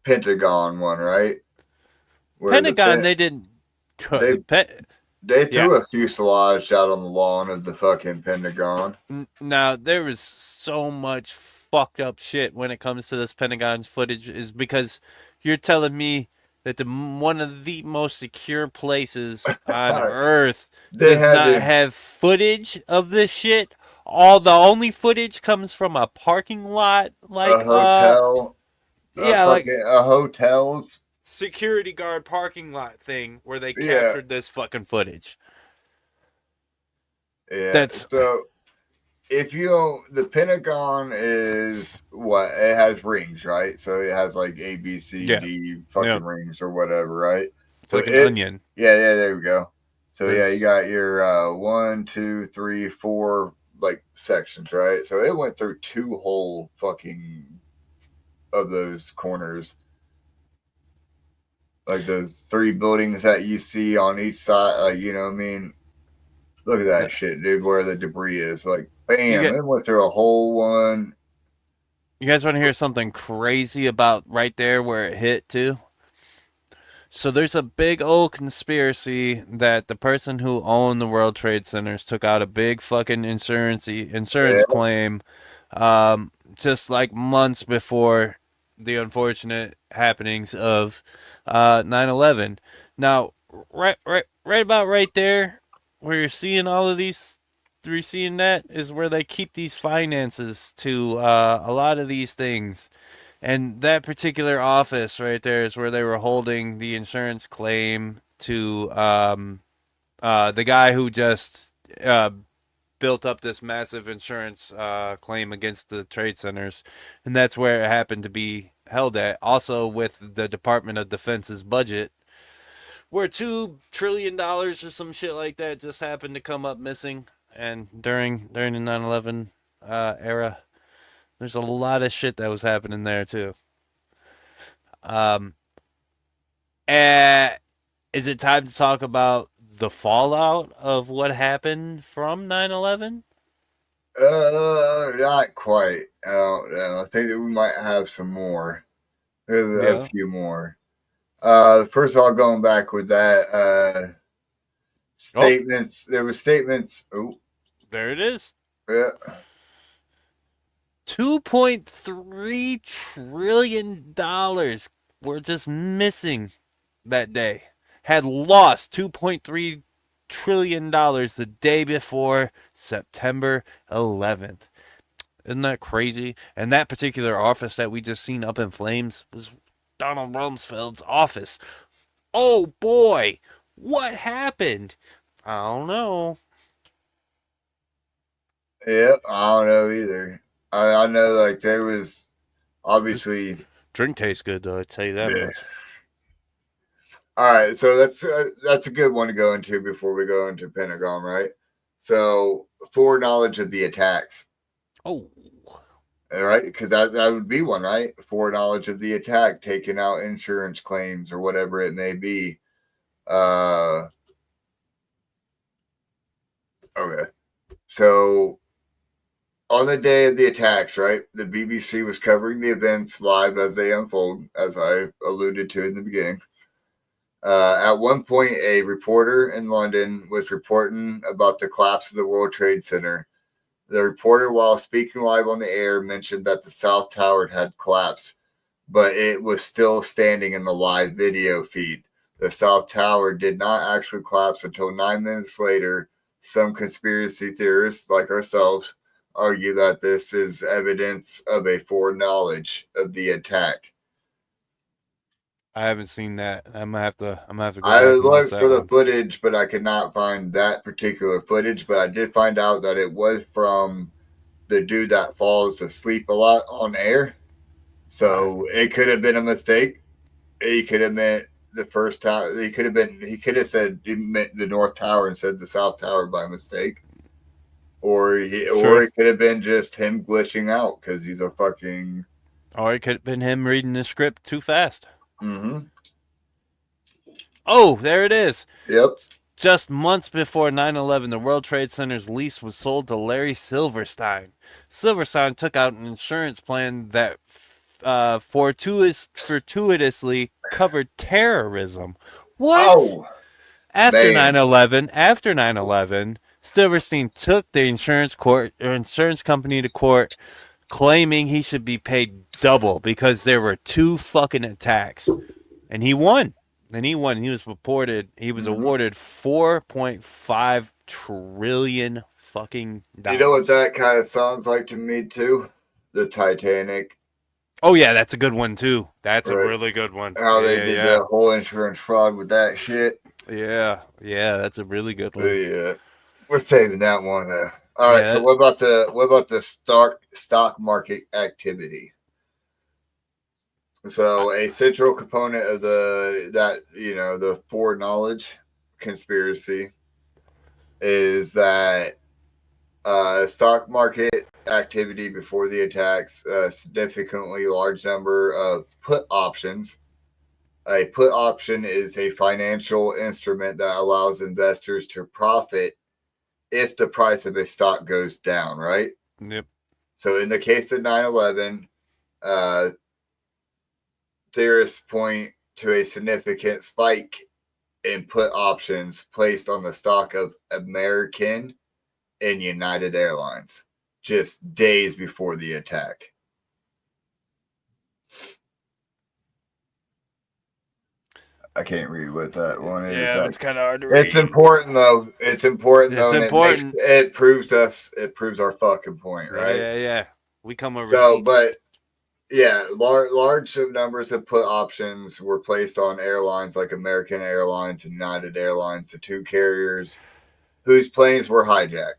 Pentagon one, right? Pentagon, they didn't. They threw a fuselage out on the lawn of the fucking Pentagon. Now, there was so much fucked up shit when it comes to this Pentagon's footage, is because you're telling me that one of the most secure places on Earth does not have footage of this shit? The only footage comes from a parking lot, like a hotel. like a hotel security guard parking lot thing where they captured this fucking footage. Yeah. So if you don't, the Pentagon is what? It has rings, right? So it has like A, B, C, D fucking rings or whatever, right? It's so like an onion. Yeah, there we go. So you got your 1, 2, 3, 4 like sections, right? So it went through 2 whole fucking of those corners. Like those 3 buildings that you see on each side, like, you know what I mean? Look at that shit, dude, where the debris is. Like, bam, it went through a whole one. You guys want to hear something crazy about right there where it hit, too? So there's a big old conspiracy that the person who owned the World Trade Centers took out a big fucking insurance claim just like months before the unfortunate happenings of 9/11. Now, right about right there, where you're seeing all of these, you're seeing that is where they keep these finances to a lot of these things. And that particular office right there is where they were holding the insurance claim to the guy who just built up this massive insurance claim against the trade centers. And that's where it happened to be held at. Also with the Department of Defense's budget, where $2 trillion or some shit like that just happened to come up missing. And during the 9/11 era, there's a lot of shit that was happening there too. Is it time to talk about the fallout of what happened from 9/11? Not quite. I don't know. I think that we might have some more. A few more. First of all, going back with that, statements. There were statements. Oh, there it is. Yeah. $2.3 trillion were just missing that day. Had lost $2.3 trillion the day before September 11th. Isn't that crazy? And that particular office that we just seen up in flames was Donald Rumsfeld's office. Oh boy, what happened? I don't know. Yeah, I don't know either. I know, like, there was obviously drink tastes good though. I tell you that much. All right, so that's a good one to go into before we go into Pentagon, right? So foreknowledge of the attacks. Oh, all right, because that would be one, right? Foreknowledge of the attack, taking out insurance claims or whatever it may be. Okay, so on the day of the attacks, right, the BBC was covering the events live as they unfold, as I alluded to in the beginning. At one point, a reporter in London was reporting about the collapse of the World Trade Center. The reporter, while speaking live on the air, mentioned that the South Tower had collapsed, but it was still standing in the live video feed. The South Tower did not actually collapse until 9 minutes later. Some conspiracy theorists, like ourselves, argue that this is evidence of a foreknowledge of the attack. I haven't seen that. I'm gonna have to go. I looked for the footage, but I could not find that particular footage. But I did find out that it was from the dude that falls asleep a lot on air. So it could have been a mistake. He could have meant the first tower. He could have said he meant the North Tower and said the South Tower by mistake. Or it could have been just him glitching out because he's a fucking. Or it could have been him reading the script too fast. Mm-hmm. Oh, there it is. Yep. Just months before 9/11, the World Trade Center's lease was sold to Larry Silverstein. Silverstein took out an insurance plan that fortuitously covered terrorism. What? Oh. After Man. 9/11, Silverstein took the insurance company to court, claiming he should be paid double because there were 2 fucking attacks, and he won. He was awarded $4.5 trillion fucking dollars. You know what that kind of sounds like to me too? The Titanic. Oh yeah, that's a good one too. That's a really good one. How they did the whole insurance fraud with that shit. Yeah, that's a really good one. Yeah, we're saving that one. All right. So what about the stock market activity? So a central component of the foreknowledge conspiracy is that stock market activity before the attacks, a significantly large number of put options. A put option is a financial instrument that allows investors to profit if the price of a stock goes down, right? Yep. So in the case of 9/11, theorists point to a significant spike in put options placed on the stock of American and United Airlines just days before the attack. I can't read what that one is. Yeah, it's kind of hard to read. It's important though. It's important. important. It proves our fucking point, right? Yeah. We come over. So, but yeah, large numbers of put options were placed on airlines like American Airlines and United Airlines, the 2 carriers whose planes were hijacked.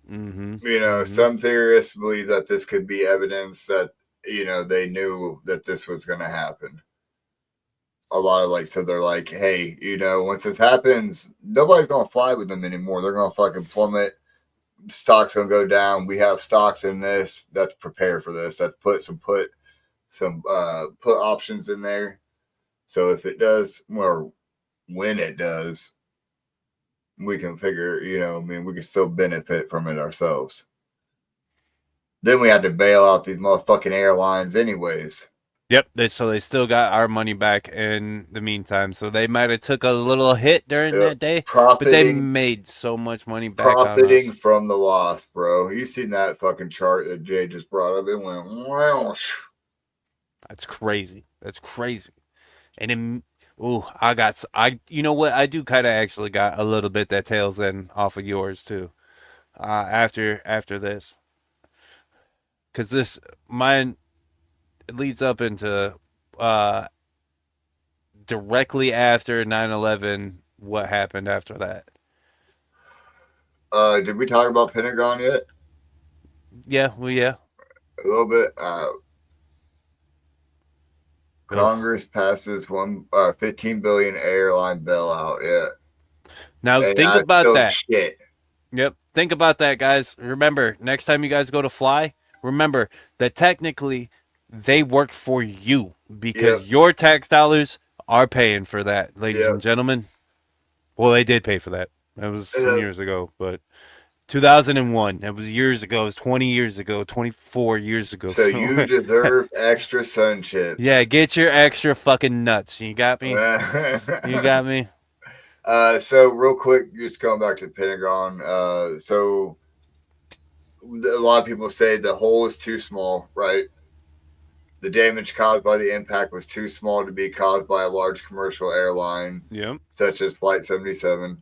Mm-hmm. Some theorists believe that this could be evidence that they knew that this was going to happen. A lot of so they're like, hey, once this happens, nobody's going to fly with them anymore. They're going to fucking plummet. Stock's going to go down. We have stocks in this. Let's prepare for this. Let's put some put options in there. So if it does, or when it does, we can figure, we can still benefit from it ourselves. Then we had to bail out these motherfucking airlines anyways. Yep. So they still got our money back in the meantime. So they might have took a little hit during that day, but they made so much money back. Profiting from the loss, bro. You seen that fucking chart that Jay just brought up? It went wow. That's crazy. And you know what? I do kind of actually got a little bit that tails end off of yours too. After this, because mine leads up into directly after 9/11. What happened after that? Did we talk about Pentagon yet? Yeah. A little bit. Congress passes $15 billion airline bailout. Yeah. Now think about that. Shit. Yep. Think about that, guys. Remember, next time you guys go to fly, remember that technically they work for you because your tax dollars are paying for that, ladies and gentlemen. Well, they did pay for that. That was some years ago, but 2001. That was years ago. It was 20 years ago, 24 years ago. So you deserve extra sun chips. Yeah, get your extra fucking nuts. You got me? You got me? So real quick, just going back to the Pentagon. So a lot of people say the hole is too small, right? The damage caused by the impact was too small to be caused by a large commercial airline, such as Flight 77.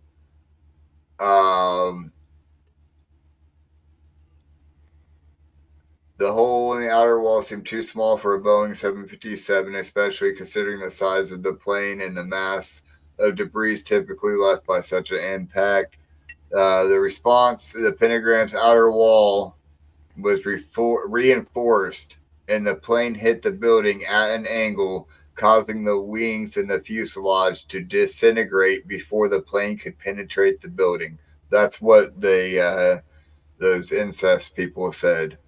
The hole in the outer wall seemed too small for a Boeing 757, especially considering the size of the plane and the mass of debris typically left by such an impact. The response, the pentagram's outer wall was reinforced, and the plane hit the building at an angle, causing the wings and the fuselage to disintegrate before the plane could penetrate the building. That's what those incest people said.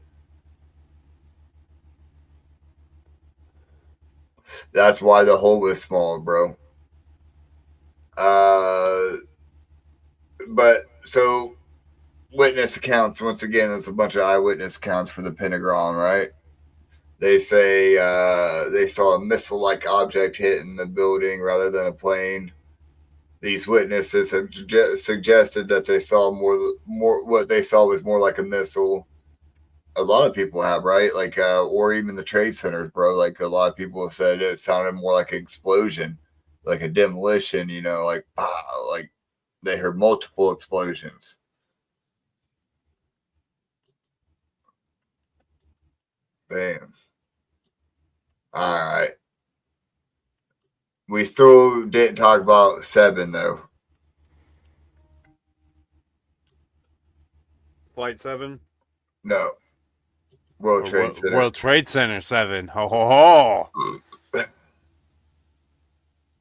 That's why the hole was small, bro. But so witness accounts, once again, there's a bunch of eyewitness accounts for the Pentagon, right? They say they saw a missile-like object hitting the building rather than a plane. these witnesses have suggested that they saw more. What they saw was more like a missile. A lot of people have, right? Like, or even the trade centers, bro. Like, a lot of people have said it sounded more like an explosion, like a demolition. You know, like they heard multiple explosions. Bam. All right. We still didn't talk about 7 though. Flight 7? No. World Trade Center. World Trade Center 7. Ho ho ho.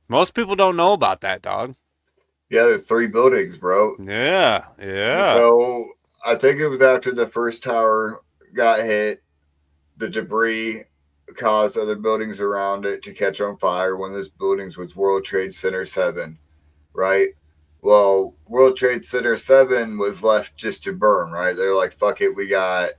Most people don't know about that, dog. Yeah, there's 3 buildings, bro. Yeah. So I think it was after the first tower got hit, the debris caused other buildings around it to catch on fire. One of those buildings was World Trade Center 7, right? Well, World Trade Center 7 was left just to burn, right? They're like, fuck it, we got,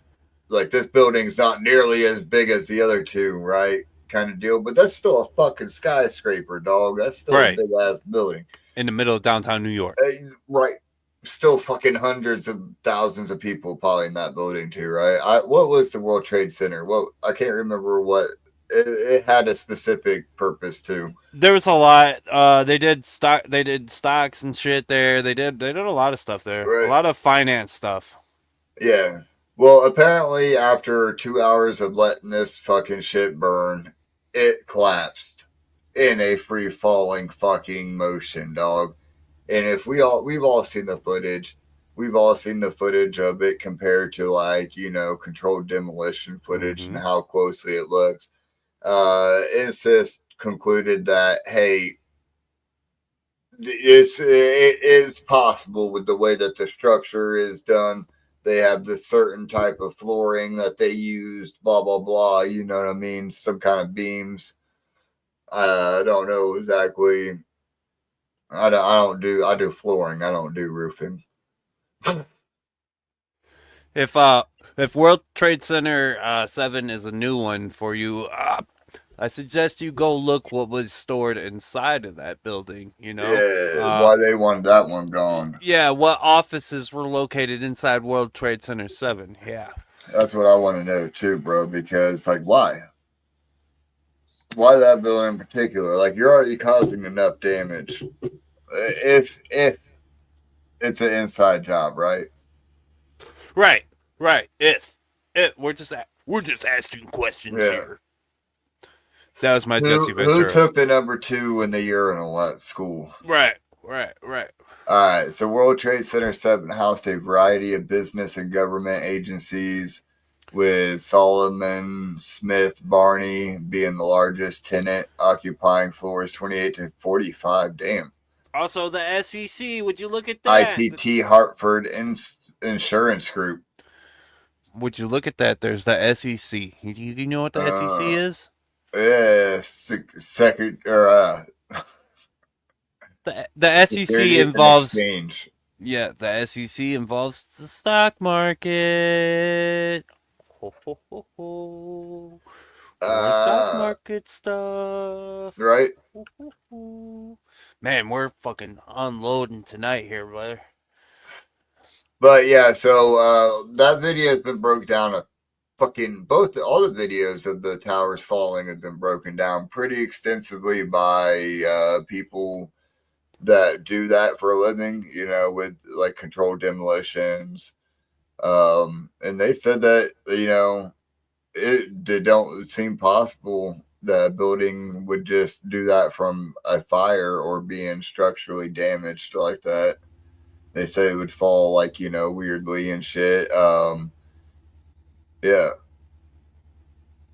like, this building's not nearly as big as the other 2, right? Kind of deal. But that's still a fucking skyscraper, dog. That's still a big ass building. In the middle of downtown New York. Right. Still fucking hundreds of thousands of people probably in that building too, right? What was the World Trade Center? Well, I can't remember what it had a specific purpose too. There was a lot. They did stocks and shit there. They did a lot of stuff there. Right. A lot of finance stuff. Yeah. Well, apparently after 2 hours of letting this fucking shit burn, it collapsed in a free falling fucking motion, dog. And if we've all seen the footage. We've all seen the footage of it compared to, like, you know, controlled demolition footage and how closely it looks. It's just concluded that, hey, it's possible with the way that the structure is done. They have this certain type of flooring that they use, blah blah blah. You know what I mean? Some kind of beams. I don't know exactly. I do flooring. I don't do roofing. If World Trade Center 7 is a new one for you, I suggest you go look what was stored inside of that building. You know, why they wanted that one gone. Yeah, what offices were located inside World Trade Center 7? Yeah, that's what I want to know too, bro. Because, like, why that building in particular? Like, you're already causing enough damage. If it's an inside job, right? Right. If we're just asking questions here. That was my Jesse Ventura. Who took the number 2 in the urinal at school? Right. All right. So World Trade Center 7 housed a variety of business and government agencies, with Solomon Smith Barney being the largest tenant, occupying floors 28 to 45. Damn. Also, the SEC. Would you look at that? ITT Hartford Insurance Group. Would you look at that? There's the SEC. You know what the SEC is? Yeah, the SEC involves exchange. Yeah, the SEC involves the stock market. More stock market stuff. Right. Man, we're fucking unloading tonight here, brother. But yeah, so that video has been broke down. All the videos of the towers falling have been broken down pretty extensively by people that do that for a living, you know, with like controlled demolitions. And they said that, you know, it don't seem possible that a building would just do that from a fire or being structurally damaged like that. They said it would fall, like, you know, weirdly and shit. Yeah.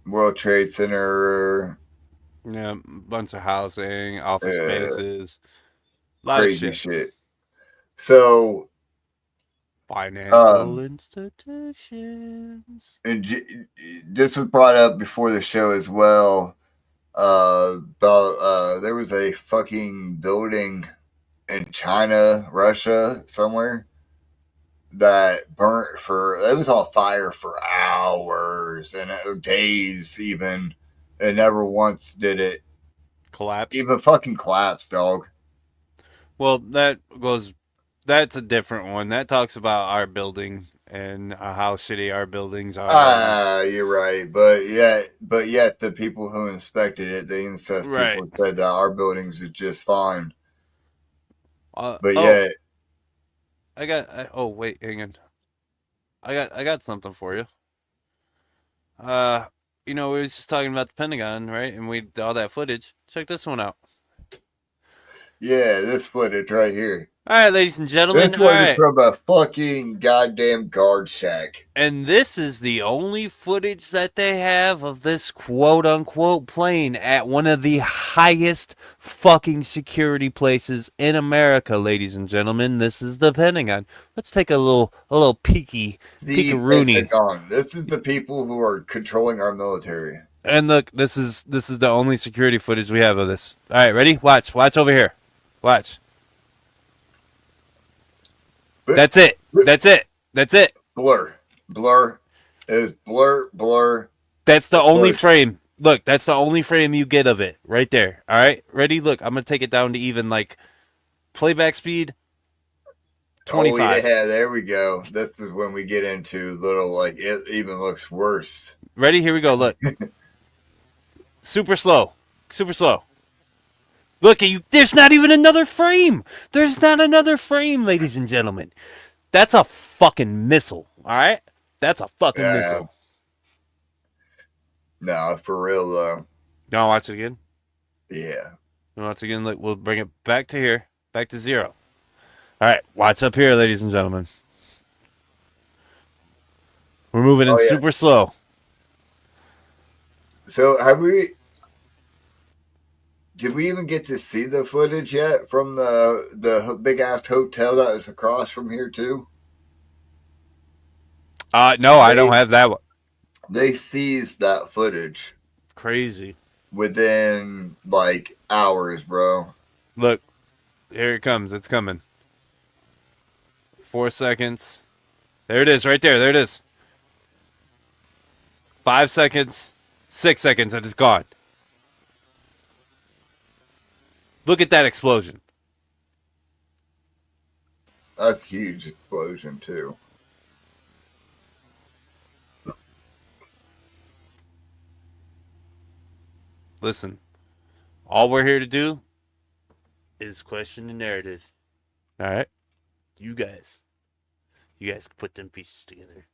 World Trade Center. Yeah, bunch of housing, office spaces. Crazy shit. So, financial institutions. And this was brought up before the show as well. About there was a fucking building in China, Russia, somewhere that it was on fire for hours and days even. And never once did it collapse. Even fucking collapse, dog. Well, that's a different one. That talks about our building and how shitty our buildings are. You're right, but yet the people who inspected it, the incest Right. people, said that our buildings is just fine. But Oh, yet, oh wait, hang on. I got something for you. We was just talking about the Pentagon, right? And we all that footage. Check this one out. yeah, this footage right here. All right, ladies and gentlemen. This All one is right. from a fucking goddamn guard shack. And this is the only footage that they have of this quote unquote plane at one of the highest fucking security places in America, ladies and gentlemen. This is the Pentagon. Let's take a little peekaroonie. Pentagon. This is the people who are controlling our military. And look, this is the only security footage we have of this. All right, ready? Watch over here. Watch. That's it. Blur. It was blur. That's the only frame. Look, that's the only frame you get of it right there. All right, ready? Look, I'm gonna take it down to even like playback speed. 25. Oh yeah, there we go. This is when we get into little like it even looks worse. Ready? Here we go. Look, super slow. Look at you. There's not even another frame. There's not another frame, ladies and gentlemen. That's a fucking missile. All right, that's a fucking missile. No, for real though. You want to watch it again? Yeah. Once again, look, we'll bring it back to here, back to 0. All right, watch up here, ladies and gentlemen. We're moving in super slow. So did we even get to see the footage yet from the big ass hotel that was across from here too? No, I don't have that one. They seized that footage. Crazy. Within like hours, bro. Look, here it comes. It's coming. 4 seconds. There it is, right there. There it is. 5 seconds. 6 seconds, and it's gone. Look at that explosion. That's a huge explosion too. Listen, all we're here to do is question the narrative. All right? You guys can put them pieces together.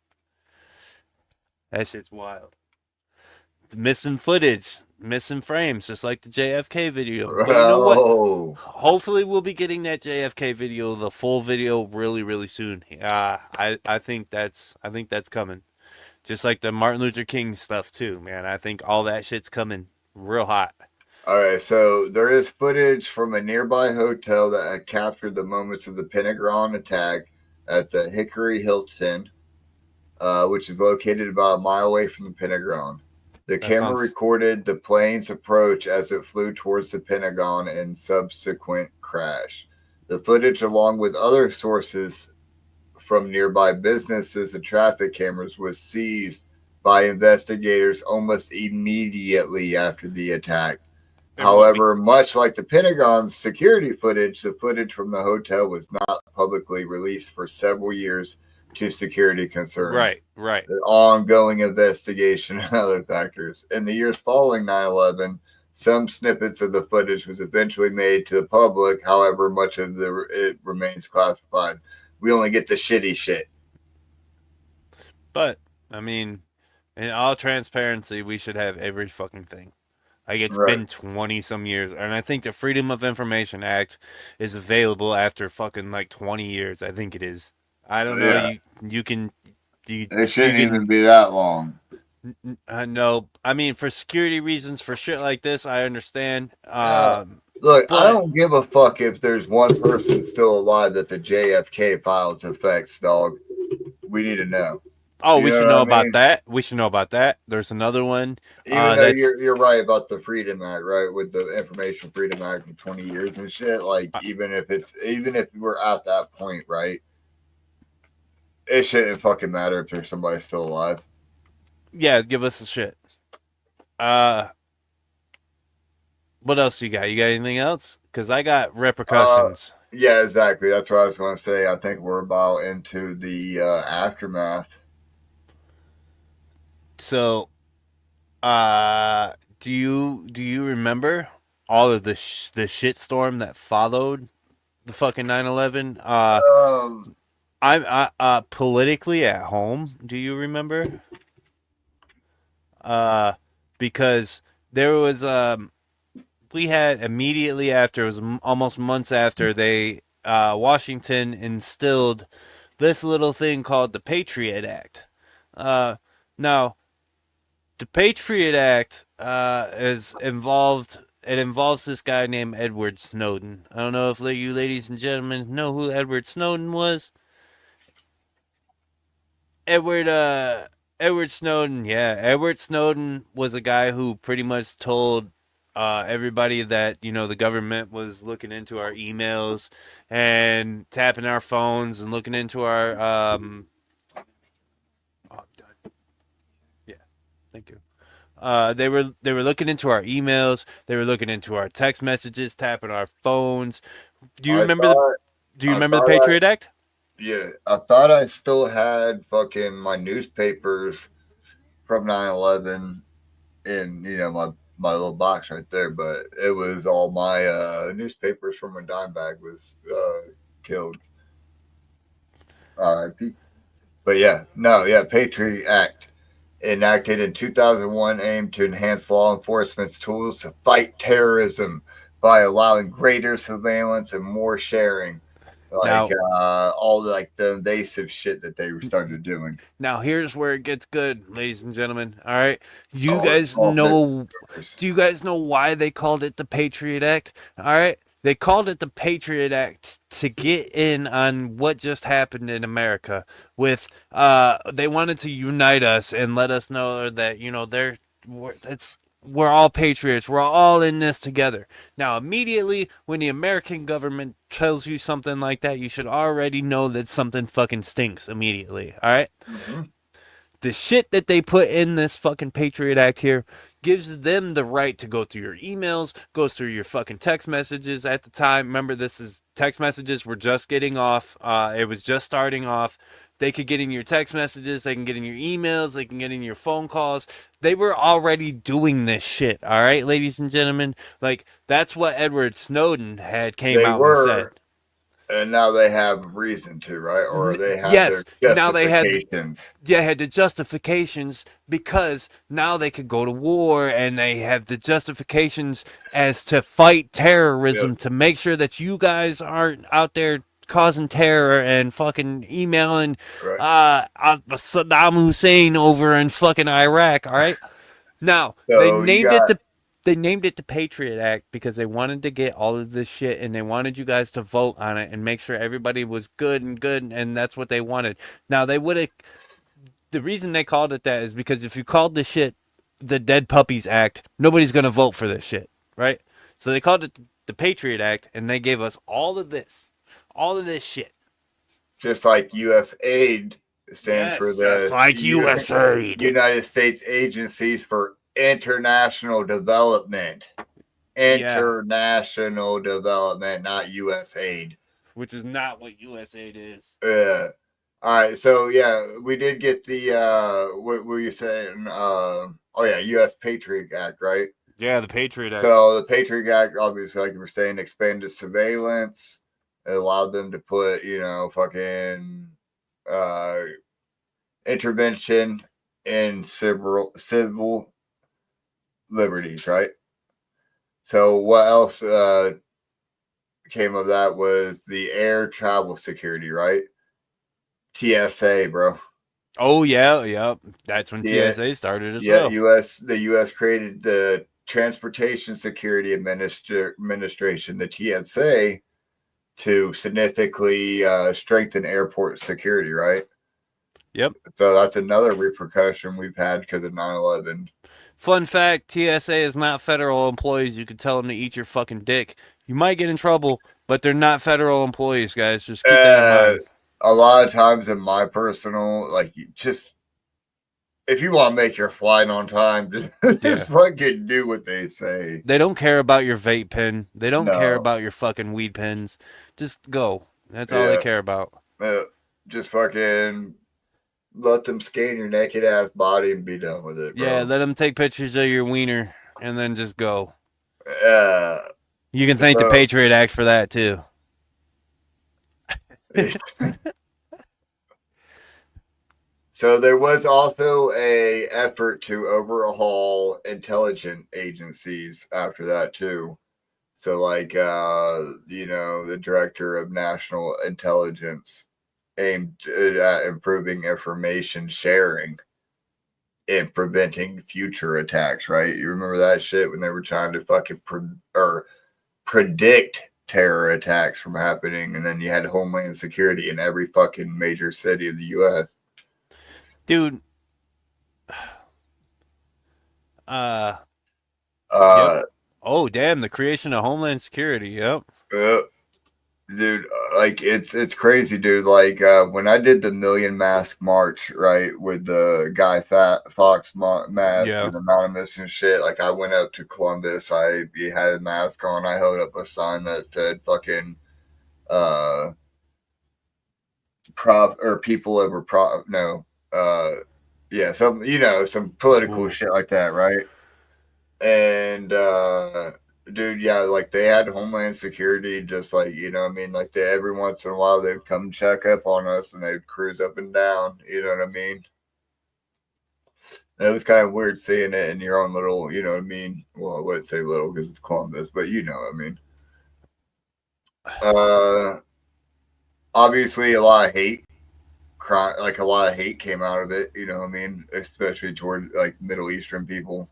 That shit's wild. It's missing footage, missing frames, just like the JFK video. But you know what? Hopefully we'll be getting that JFK video, the full video, really, really soon. I think that's coming. Just like the Martin Luther King stuff too, man. I think all that shit's coming real hot. All right, so there is footage from a nearby hotel that had captured the moments of the Pentagon attack at the Hickory Hilton, which is located about a mile away from the Pentagon. The camera recorded the plane's approach as it flew towards the Pentagon and subsequent crash. The footage, along with other sources from nearby businesses and traffic cameras, was seized by investigators almost immediately after the attack. However, much like the Pentagon's security footage, the footage from the hotel was not publicly released for several years to security concerns. Right. The ongoing investigation and other factors. In the years following 9/11, some snippets of the footage was eventually made to the public. However, much of it remains classified. We only get the shitty shit. But, I mean, in all transparency, we should have every fucking thing. Like, it's been 20-some years. And I think the Freedom of Information Act is available after fucking, like, 20 years. I think it is. I don't know. You can... It shouldn't even be that long. No. I mean, for security reasons, for shit like this, I understand. Look, I don't give a fuck if there's one person still alive that the JFK files affects, dog. We need to know. Oh, we should know about that. We should know about that. There's another one. Even though you're right about the Freedom Act, right? With the Information Freedom Act for 20 years and shit. Like, even if we're at that point, right? It shouldn't fucking matter if there's somebody still alive. Yeah, give us a shit. What else you got? You got anything else? Because I got repercussions. Yeah, exactly. That's what I was going to say. I think we're about into the aftermath. So, do you remember all of the shitstorm that followed the fucking 9/11? I'm politically at home. Do you remember? Because there was we had immediately after, it was almost months after, they Washington instilled this little thing called the Patriot Act. Now, the Patriot Act is involved. It involves this guy named Edward Snowden. I don't know if you ladies and gentlemen know who Edward Snowden was. Edward Snowden, yeah. Edward Snowden was a guy who pretty much told everybody that, the government was looking into our emails and tapping our phones and looking into our yeah, thank you. They were looking into our emails, they were looking into our text messages, tapping our phones. Do you remember the Patriot Act? Yeah, I thought I still had fucking my newspapers from 9/11 in, my little box right there, but it was all my newspapers from when Dimebag was killed. R.I.P. But Patriot Act enacted in 2001 aimed to enhance law enforcement's tools to fight terrorism by allowing greater surveillance and more sharing. All the invasive shit that they started doing. Now here's where it gets good, ladies and gentlemen. All right, do you guys know why they called it the Patriot Act? All right, they called it the Patriot Act to get in on what just happened in America. With they wanted to unite us and let us know that we're all patriots. We're all in this together. Now, immediately when the American government tells you something like that, you should already know that something fucking stinks immediately. All right? Mm-hmm. The shit that they put in this fucking Patriot Act here gives them the right to go through your emails, goes through your fucking text messages at the time. Remember, text messages were just getting off. It was just starting off. They could get in your text messages. They can get in your emails. They can get in your phone calls. They were already doing this shit. All right, ladies and gentlemen. That's what Edward Snowden came out and said. And now they have reason to, right? Or they have their justifications. Now they had the justifications because now they could go to war and they have the justifications as to fight terrorism, to make sure that you guys aren't out there causing terror and fucking emailing Saddam Hussein over in fucking Iraq. All right. Now they named it the Patriot Act because they wanted to get all of this shit and they wanted you guys to vote on it and make sure everybody was good, and that's what they wanted. Now the reason they called it that is because if you called this shit the Dead Puppies Act, nobody's gonna vote for this shit, right? So they called it the Patriot Act and they gave us all of this shit. Just like U.S. aid stands for U.S. aid. United States Agencies for International Development. International Development, not U.S. aid. Which is not what U.S. aid is. Yeah. All right. So, we did get the, what were you saying? U.S. Patriot Act, right? Yeah, the Patriot Act. So, the Patriot Act, obviously, like you were saying, expanded surveillance. It allowed them to put, fucking intervention in civil liberties, right? So what else came of that was the air travel security, right? TSA, bro. Oh yeah. That's when TSA started as well. The U.S. created the Transportation Security Administration, the TSA, to significantly strengthen airport security, right? Yep. So that's another repercussion we've had because of 9/11. Fun fact, TSA is not federal employees. You could tell them to eat your fucking dick. You might get in trouble, but they're not federal employees, guys. Just keep that in mind. A lot of times in my personal, just if you want to make your flight on time, just fucking do what they say. They don't care about your vape pen. They don't care No. about your fucking weed pens. Just go. That's all they care about. Just fucking let them scan your naked ass body and be done with it, bro. Yeah, let them take pictures of your wiener and then just go. You can thank the Patriot Act for that too. So there was also a effort to overhaul intelligence agencies after that too. So like the director of national intelligence aimed at improving information sharing and preventing future attacks, right? You remember that shit when they were trying to fucking predict terror attacks from happening, and then you had Homeland Security in every fucking major city of the U.S. Dude. Yep. Oh, damn, the creation of Homeland Security, yep. Dude, like, it's crazy, dude. Like, when I did the Million Mask March, right, with the Guy Fawkes mask with Anonymous and shit, like, I went up to Columbus, he had a mask on, I held up a sign that said fucking, people over some political shit like that, right? And dude, yeah, like they had Homeland Security, just like, like every once in a while they'd come check up on us and they'd cruise up and down, you know what I mean? And it was kind of weird seeing it in your own little, you know what I mean? Well, I wouldn't say little because it's Columbus, but you know what I mean. Obviously a lot of hate. Like a lot of hate came out of it, you know what I mean? Especially toward like Middle Eastern people.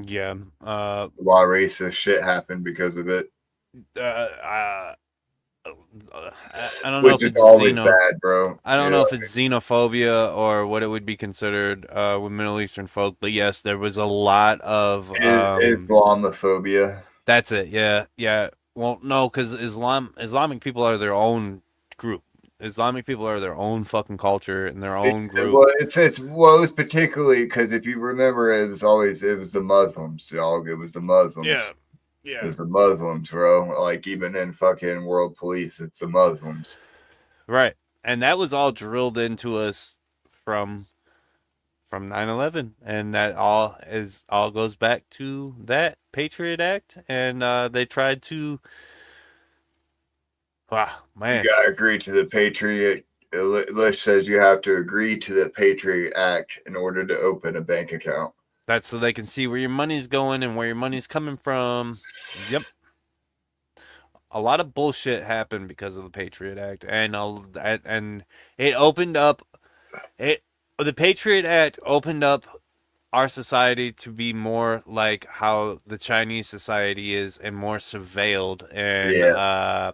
Yeah. A lot of racist shit happened because of it. I don't Which know if is it's always bad, bro. I don't know if it's xenophobia or what it would be considered with Middle Eastern folk, but yes, there was a lot of Islamophobia. That's it. Yeah, yeah. Well, no, because Islamic people are their own group. Islamic people are their own fucking culture and their own group. Well, it was particularly because if you remember, it was the Muslims, dog. It was the Muslims. Yeah. It was the Muslims, bro. Like even in fucking world police, it's the Muslims. Right, and that was all drilled into us from 9/11, and that all goes back to that Patriot Act, and they tried to. Wow, man! You gotta agree to the Patriot. List says you have to agree to the Patriot Act in order to open a bank account. That's so they can see where your money's going and where your money's coming from. Yep. A lot of bullshit happened because of the Patriot Act, and it opened up. The Patriot Act opened up our society to be more like how the Chinese society is, and more surveilled, and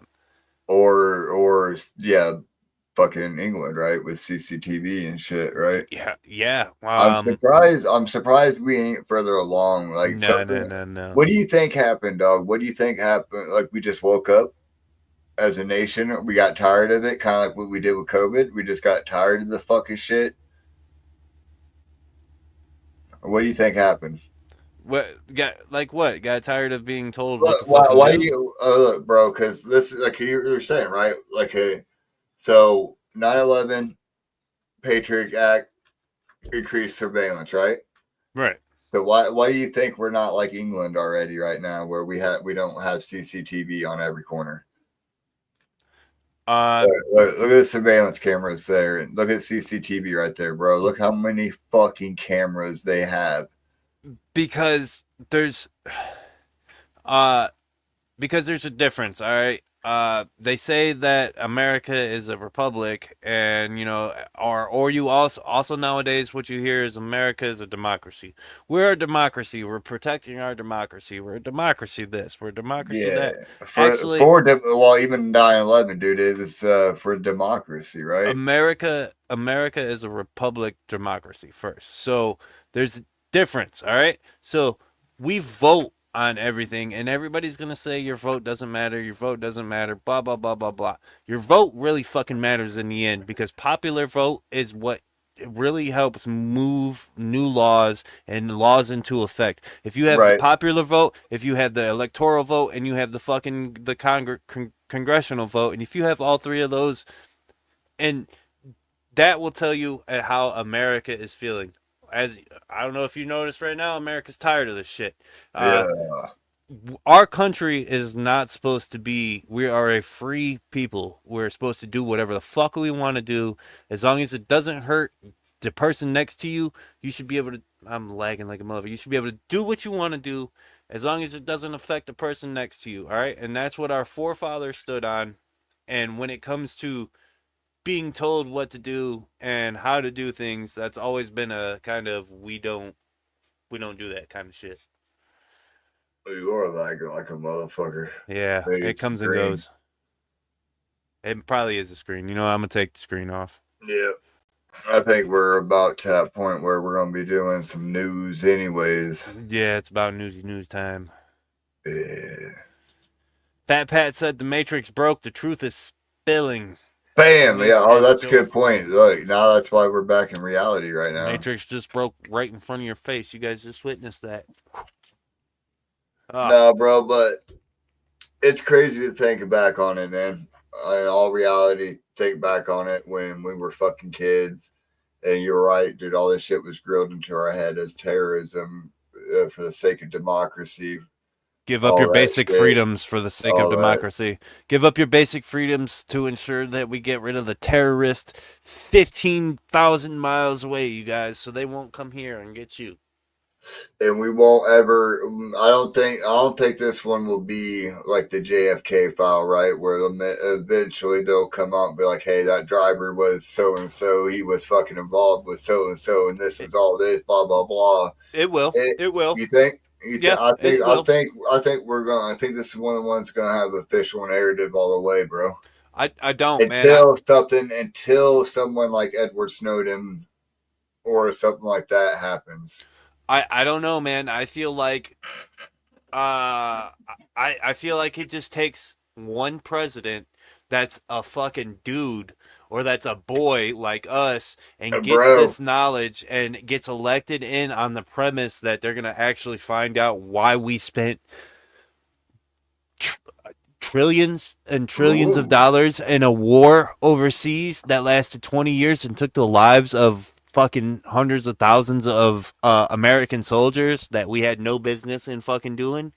fucking England, right, with CCTV and shit, right? Yeah. I'm surprised we ain't further along. Like, no. What do you think happened, dog? What do you think happened? Like, we just woke up as a nation. We got tired of it, kind of like what we did with COVID. We just got tired of the fucking shit. What do you think happened? Got tired of being told why do you look, bro? Because this is like you're saying, right? Like, so 9/11 Patriot Act increased surveillance, right? Right. So why do you think we're not like England already right now, where we don't have CCTV on every corner? Look at the surveillance cameras there, and look at CCTV right there, bro. Look how many fucking cameras they have. Because there's a difference, all right? They say that America is a republic, and or you also nowadays what you hear is America is a democracy. We're a democracy. We're protecting our democracy. We're a democracy. We're a democracy that. Even 9/11, dude, it was for democracy, right? America is a republic democracy first. So there's a difference, all right? So we vote on everything, and everybody's gonna say your vote doesn't matter, blah blah blah blah blah. Your vote really fucking matters in the end, because popular vote is what it really helps move new laws and laws into effect. If you have the Right. popular vote, if you have the electoral vote, and you have the congressional vote, and if you have all three of those, and that will tell you how America is feeling. As I don't know if you noticed right now, America's tired of this shit. Yeah. Our country is not supposed to be. We are a free people. We're supposed to do whatever the fuck we want to do, as long as it doesn't hurt the person next to you. You should be able to. I'm lagging like a mother. You should be able to do what you want to do, as long as it doesn't affect the person next to you. All right, and that's what our forefathers stood on. And when it comes to being told what to do and how to do things, that's always been a kind of we don't do that kind of shit. You are like a motherfucker. Yeah, it comes and goes. It probably is a screen. You know, I'm gonna take the screen off. Yeah. I think we're about to that point where we're gonna be doing some news anyways. Yeah, it's about news time. Yeah. Fat Pat said the Matrix broke, the truth is spilling. Bam! Yeah, oh, that's a good point. Look, now that's why we're back in reality right now. Matrix just broke right in front of your face. You guys just witnessed that. No, bro, but it's crazy to think back on it, man. In all reality, think back on it when we were fucking kids. And you're right, dude, all this shit was grilled into our head as terrorism for the sake of democracy. Give up your basic freedoms for the sake of democracy. Give up your basic freedoms to ensure that we get rid of the terrorist 15,000 miles away, you guys, so they won't come here and get you. And we won't ever. I don't think this one will be like the JFK file, right? Where eventually they'll come out and be like, "Hey, that driver was so and so. He was fucking involved with so and so, and this was all this, blah blah blah." It will. It will. You think? Yeah. I think we're gonna. I think this is one of the ones gonna have official narrative all the way, bro. I don't, until someone like Edward Snowden or something like that happens. I don't know, man. I feel like I feel like it just takes one president that's a fucking dude or that's a boy like us and gets this knowledge and gets elected in on the premise that they're going to actually find out why we spent trillions and trillions of dollars in a war overseas that lasted 20 years and took the lives of fucking hundreds of thousands of American soldiers that we had no business in fucking doing,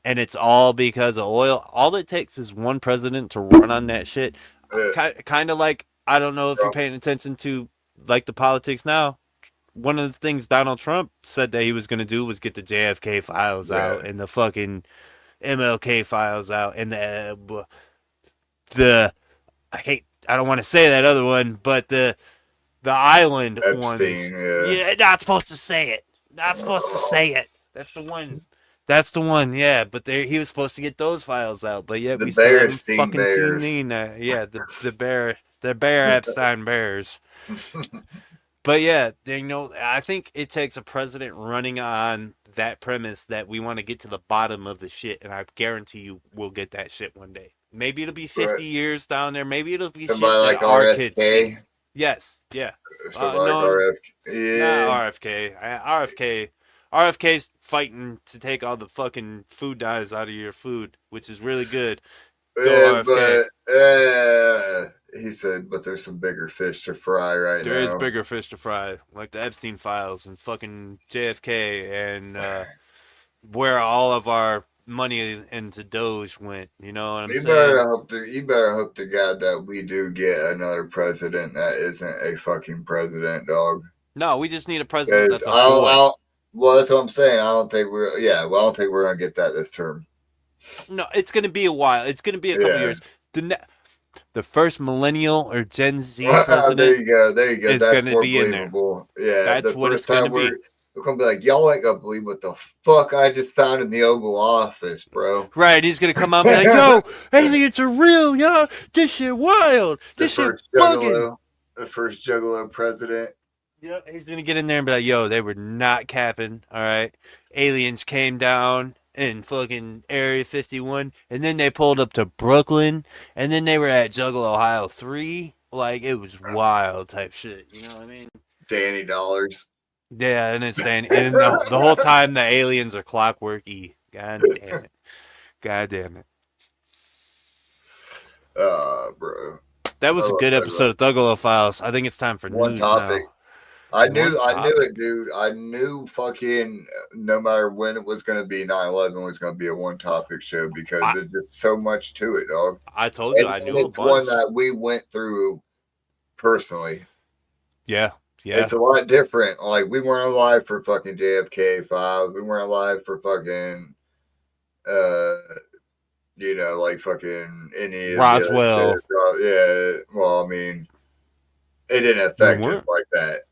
and it's all because of oil. All it takes is one president to run on that shit. Kind of like, I don't know if you're paying attention to like the politics now. One of the things Donald Trump said that he was going to do was get the JFK files out and the fucking MLK files out and the I don't want to say that other one, but the island Epstein, ones. Yeah, not supposed to say it. Not supposed to say it. That's the one. That's the one. Yeah, but he was supposed to get those files out, but yet we still haven't fucking seen that. Yeah, the bear Epstein bears. But yeah, I think it takes a president running on that premise that we want to get to the bottom of the shit, and I guarantee you we'll get that shit one day. Maybe it'll be 50 years down there. Maybe it'll be somebody shit like that our RFK. kids see. Yes, yeah. Something like RFK. Yeah. Not RFK. RFK's fighting to take all the fucking food dyes out of your food, which is really good. Go RFK. But he said, but there's some bigger fish to fry right now. There is bigger fish to fry, like the Epstein files and fucking JFK and where all of our money into Doge went. You know what I'm saying? You better hope to God that we do get another president that isn't a fucking president, dog. No, we just need a president that's a boy. Well, that's what I'm saying. I don't think we're gonna get that this term. No, it's gonna be a while. It's gonna be a couple years. The first millennial or Gen Z president. There you go. Is that's gonna be in there. Yeah, that's what it's gonna be. We're gonna be like, y'all ain't gonna believe what the fuck I just found in the Oval Office, bro. Right, he's gonna come out and be like, yo, aliens are real, yo. This shit wild. This shit bugging. The first Juggalo president. Yep, he's gonna get in there and be like, yo, they were not capping, all right? Aliens came down in fucking Area 51, and then they pulled up to Brooklyn, and then they were at Juggalo Ohio 3. Like, it was wild type shit, you know what I mean? Danny Dollars. Yeah, and it's Danny. And the whole time the aliens are Clockworky. God damn it. God damn it. Bro. That was a good episode of Thuggalo Files. I think it's time for one news topic. now. I knew it, dude. I knew fucking no matter when it was going to be, 9/11 was going to be a one topic show because there's just so much to it, dog. I told you I knew a bunch. It's one that we went through personally. Yeah. It's a lot different. Like, we weren't alive for fucking JFK 5. We weren't alive for fucking, like fucking any Roswell. Yeah. Well, I mean, it didn't affect us like that.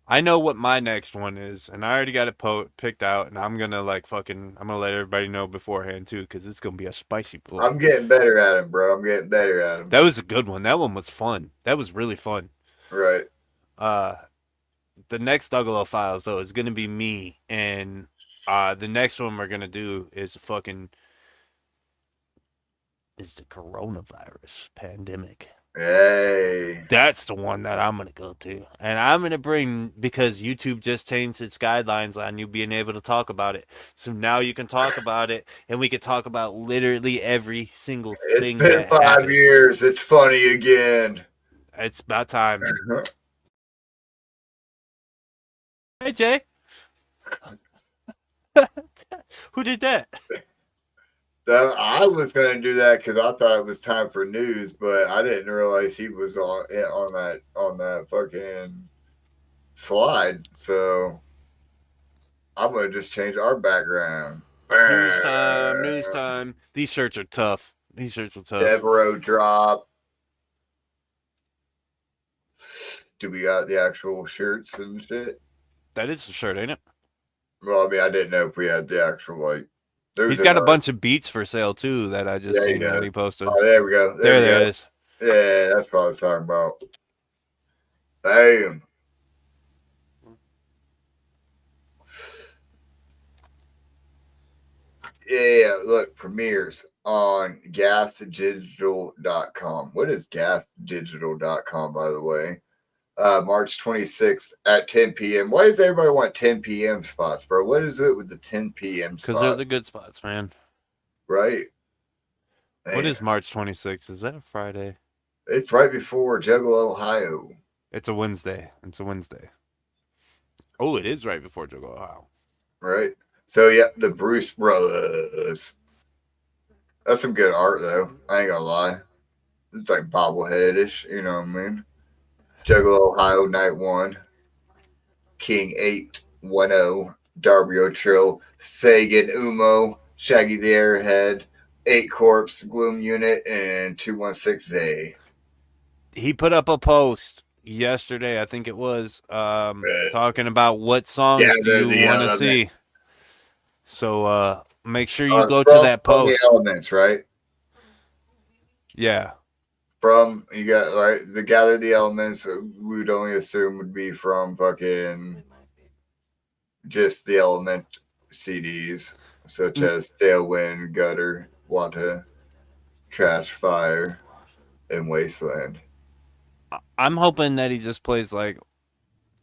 I know what my next one is, and I already got it picked out, and I'm gonna I'm gonna let everybody know beforehand too, because it's gonna be a spicy book. I'm getting better at him, bro. I'm getting better at him. That was a good one. That one was fun. That was really fun. Right. The next Thuggalo Files though is gonna be me, and the next one we're gonna do is the coronavirus pandemic. Hey. That's the one that I'm going to go to. And I'm going to bring, because YouTube just changed its guidelines on you being able to talk about it. So now you can talk about it, and we can talk about literally every single thing. It's been 5 years. It's funny again. It's about time. Hey, Jay. Who did that? I was going to do that because I thought it was time for news, but I didn't realize he was on that fucking slide. So I'm going to just change our background. News time. These shirts are tough. Devereaux drop. Do we got the actual shirts and shit? That is the shirt, ain't it? Well, I mean, I didn't know if we had the actual, He's got a bunch of beats for sale too that I just seen that he posted. Oh, there we go. There it is. Yeah, that's what I was talking about. Damn. Yeah, look, premieres on gasdigital.com. What is gasdigital.com, by the way? March 26th at 10 p.m. Why does everybody want 10 p.m. spots, bro? What is it with the 10 p.m. spots? Because they're the good spots, man. Right. What is March 26th? Is that a Friday? It's right before Juggalo, Ohio. It's a Wednesday. Oh, it is right before Juggalo, Ohio. Right. So, yeah, the Bruce Brothers. That's some good art, though. I ain't gonna lie. It's like bobblehead-ish, you know what I mean? Juggalo, Ohio, Night 1. King 810. Darby Trill. Sagan, Umo. Shaggy the Airhead. 8 Corpse, Gloom Unit, and 216A. He put up a post yesterday, I think it was, talking about what songs do you want to see. So make sure you go to that post. The Elements, right? Yeah. You got right. The Gather the Elements. We would only assume would be from fucking just the Element CDs, such as Tailwind, Gutter, Wanta, Trash Fire, and Wasteland. I'm hoping that he just plays that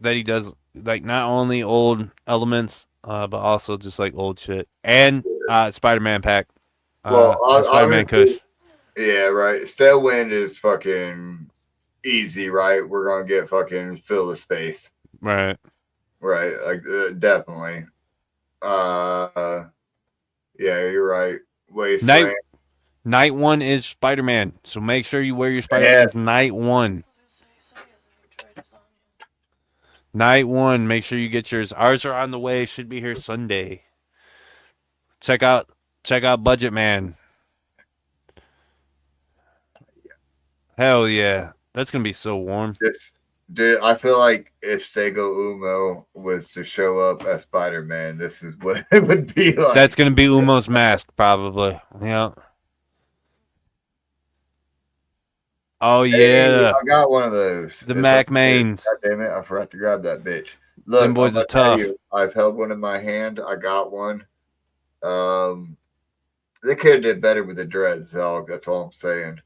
he does not only old Elements, but also just old shit and Spider-Man pack. Spider-Man Kush. Yeah, right. Tailwind is fucking easy, right? We're gonna get fucking fill the space. Right. Right. Definitely. Yeah, you're right. Wasteland. Night 1 is Spider-Man, so make sure you wear your Spider-Man's Night 1. Night 1, make sure you get yours. Ours are on the way. Should be here Sunday. Check out Budget Man. Hell yeah. That's going to be so warm. Dude, I feel like if Sego Umo was to show up as Spider-Man, this is what it would be like. That's going to be Umo's mask, probably. Yeah. Oh, yeah. Hey, I got one of those. The Mac Mains. God damn it, I forgot to grab that bitch. Look, them boys are tough. I've held one in my hand. I got one. They could have did better with the dreads, dog. That's all I'm saying.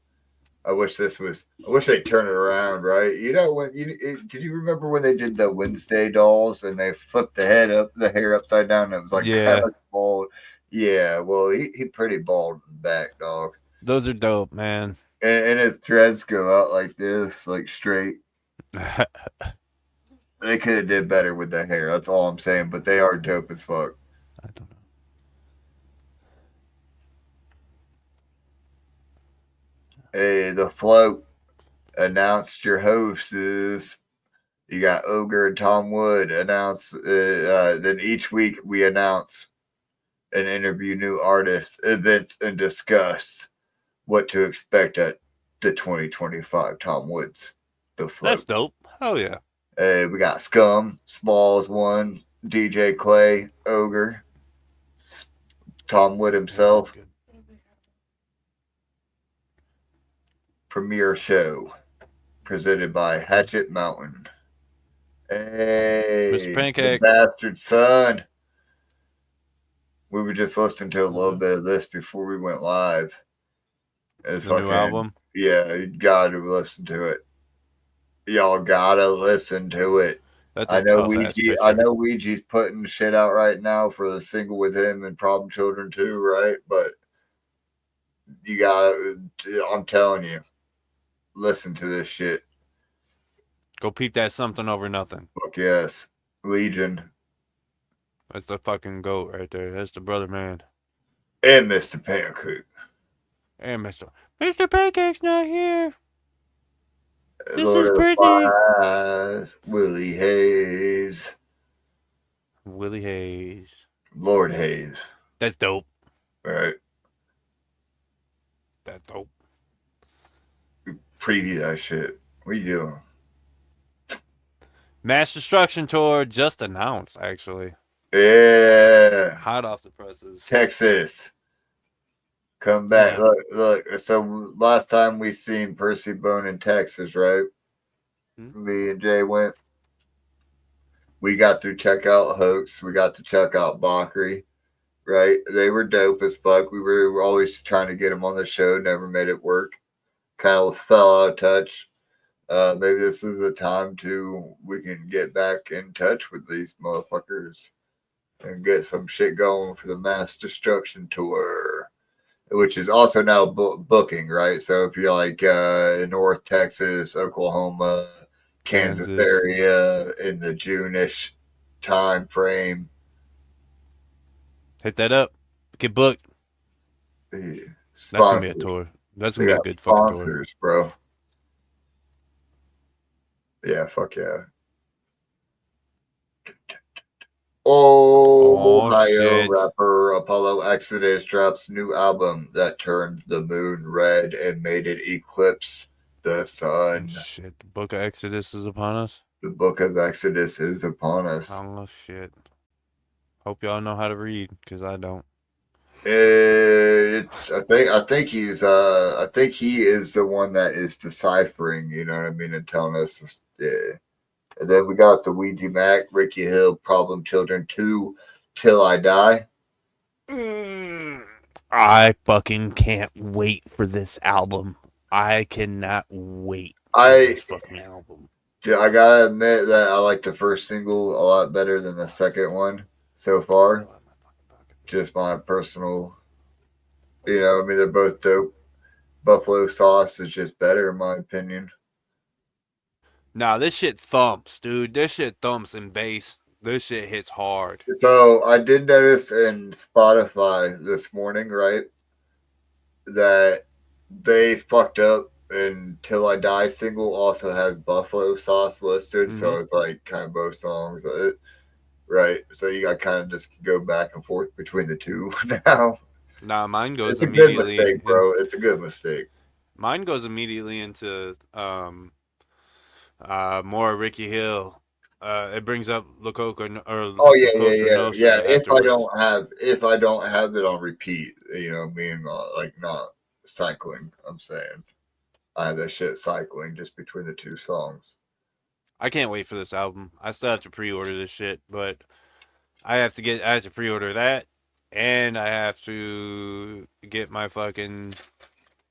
I wish they'd turn it around, right? You know when did you remember when they did the Wednesday dolls and they flipped the hair upside down and it was like kind Yeah. of bald? Yeah, well he pretty bald in the back, dog. Those are dope, man. And his dreads go out like this, like straight. They could have did better with the hair. That's all I'm saying. But they are dope as fuck. I don't know. Hey, the float announced your hosts. You got Ogre and Tom Wood announced. Then each week we announce and interview new artists, events, and discuss what to expect at the 2025 Tom Woods. The float. That's dope. Hell yeah. We got Scum, Smalls one, DJ Clay, Ogre, Tom Wood himself. Premiere show presented by Hatchet Mountain. Hey, Mr. Pancake. Bastard son. We were just listening to a little bit of this before we went live. The new album? Yeah, you gotta listen to it. Y'all gotta listen to it. That's I know Ouija's putting shit out right now for the single with him and Problem Children too, right? But you gotta, I'm telling you, listen to this shit. Go peep that Something Over Nothing. Fuck yes. Legion. That's the fucking goat right there. That's the brother man. And Mr. Pancake. And Mr. Pancake's not here. This Lord is of pretty. Flies, Willie Hayes. Willie Hayes. Lord Hayes. That's dope. Right. That's dope. Preview that shit. What are you doing? Mass Destruction Tour just announced, actually. Yeah. Hot off the presses. Texas. Come back. Yeah. Look. So last time we seen Percy Bone in Texas, right? Me and Jay went. We got to check out Hoax. We got to check out Bakri, right? They were dope as fuck. We were always trying to get them on the show. Never made it work. Kind of fell out of touch. Maybe this is the time we can get back in touch with these motherfuckers and get some shit going for the Mass Destruction Tour, which is also now booking, right? So if you're like in North Texas, Oklahoma, Kansas area in the June-ish time frame, hit that up. Get booked. That's gonna be a tour. That's gonna be a good fucking tour, bro. Yeah, fuck yeah. Ohio rapper Apollo Exodus drops new album that turned the moon red and made it eclipse the sun. Shit, the Book of Exodus is upon us. The Book of Exodus is upon us. Oh shit. Hope y'all know how to read, because I don't. I think he is the one that is deciphering, you know what I mean, and telling us. Yeah. And then we got the Ouija Mac, Ricky Hill, Problem Children 2, Till I Die. I fucking can't wait for this album. I cannot wait for this fucking album. Dude, I gotta admit that I like the first single a lot better than the second one so far. Just my personal, I mean, they're both dope. Buffalo Sauce is just better in my opinion. Nah, this shit thumps, dude. This shit thumps in bass. This shit hits hard. So I did notice in Spotify this morning, right, that they fucked up, and Till I Die single also has Buffalo Sauce listed. Mm-hmm. So it's like kind of both songs, right? So you got kind of just go back and forth between the two now. Nah, mine goes immediately. It's a good mistake, bro. It's a good mistake. Mine goes immediately into more Ricky Hill. It brings up Lococo or yeah. If I don't have it on repeat, being like not cycling, I'm saying I have that shit cycling just between the two songs. I can't wait for this album. I still have to pre-order this shit, but I have to pre-order that, and I have to get my fucking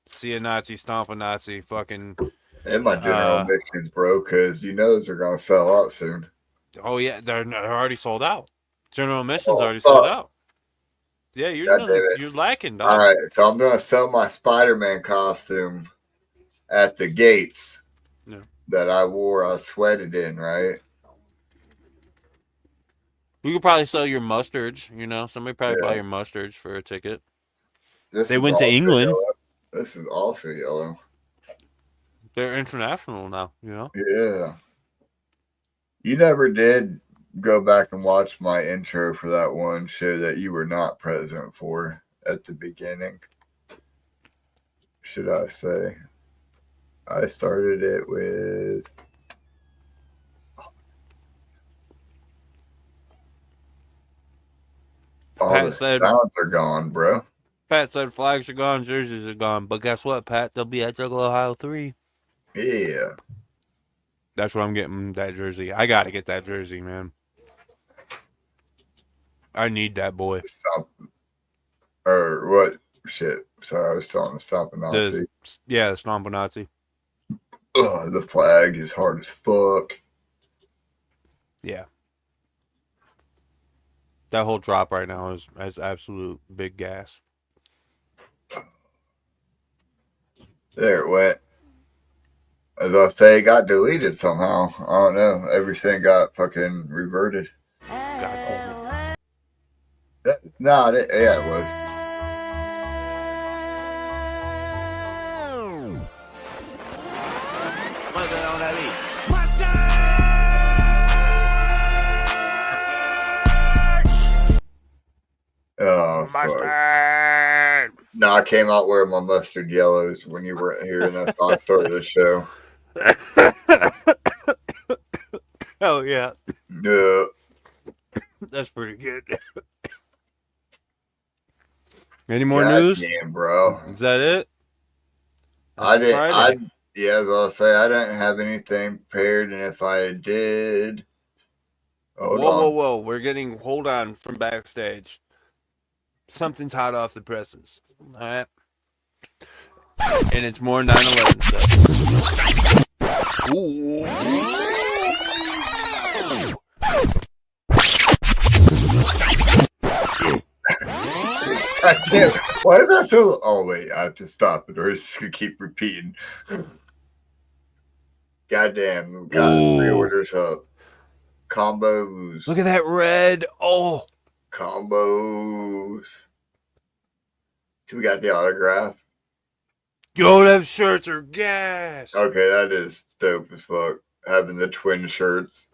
See a Nazi, stomp a Nazi, fucking. And my general missions, bro, because you know those are gonna sell out soon. Oh yeah, they're already sold out. General missions already sold out. Yeah, you're lacking, dog. All right, so I'm gonna sell my Spider-Man costume at the gates that I wore. I sweated in, right? You could probably sell your mustards. You know, somebody probably buy your mustards for a ticket. They went to England. Yellow. This is also yellow. They're international now. You know. Yeah. You never did go back and watch my intro for that one show that you were not present for at the beginning. Should I say? I started it with. All the sounds are gone, bro. Pat said flags are gone, jerseys are gone. But guess what, Pat? They'll be at Thuggalo Ohio 3. Yeah. That's where I'm getting that jersey. I got to get that jersey, man. I need that boy. Stop. Or what? Shit. Sorry, I was telling to stop a Nazi. The stomp a Nazi. Ugh, the flag is hard as fuck. Yeah. That whole drop right now is absolute big gas. There it went. As I say, it got deleted somehow. I don't know. Everything got fucking reverted. That's not it. Yeah, it was. Oh, mustard. No, I came out wearing my mustard yellows when you weren't here, and that's how I started the show. Oh, yeah. Yeah. That's pretty good. Any more news? Damn, bro. Is that it? I didn't. Yeah, I'll say I didn't have anything prepared, and if I did, whoa! Hold on from backstage. Something's hot off the presses. All right, and it's more 9/11 stuff. Ooh. I can't. Why is that so? Oh wait, I have to stop it, or it's just gonna keep repeating. Goddamn, we got pre-orders up. Combos. Look at that red. Oh, combos. We got the autograph. Yo, them shirts are gas. Okay, that is dope as fuck. Having the twin shirts.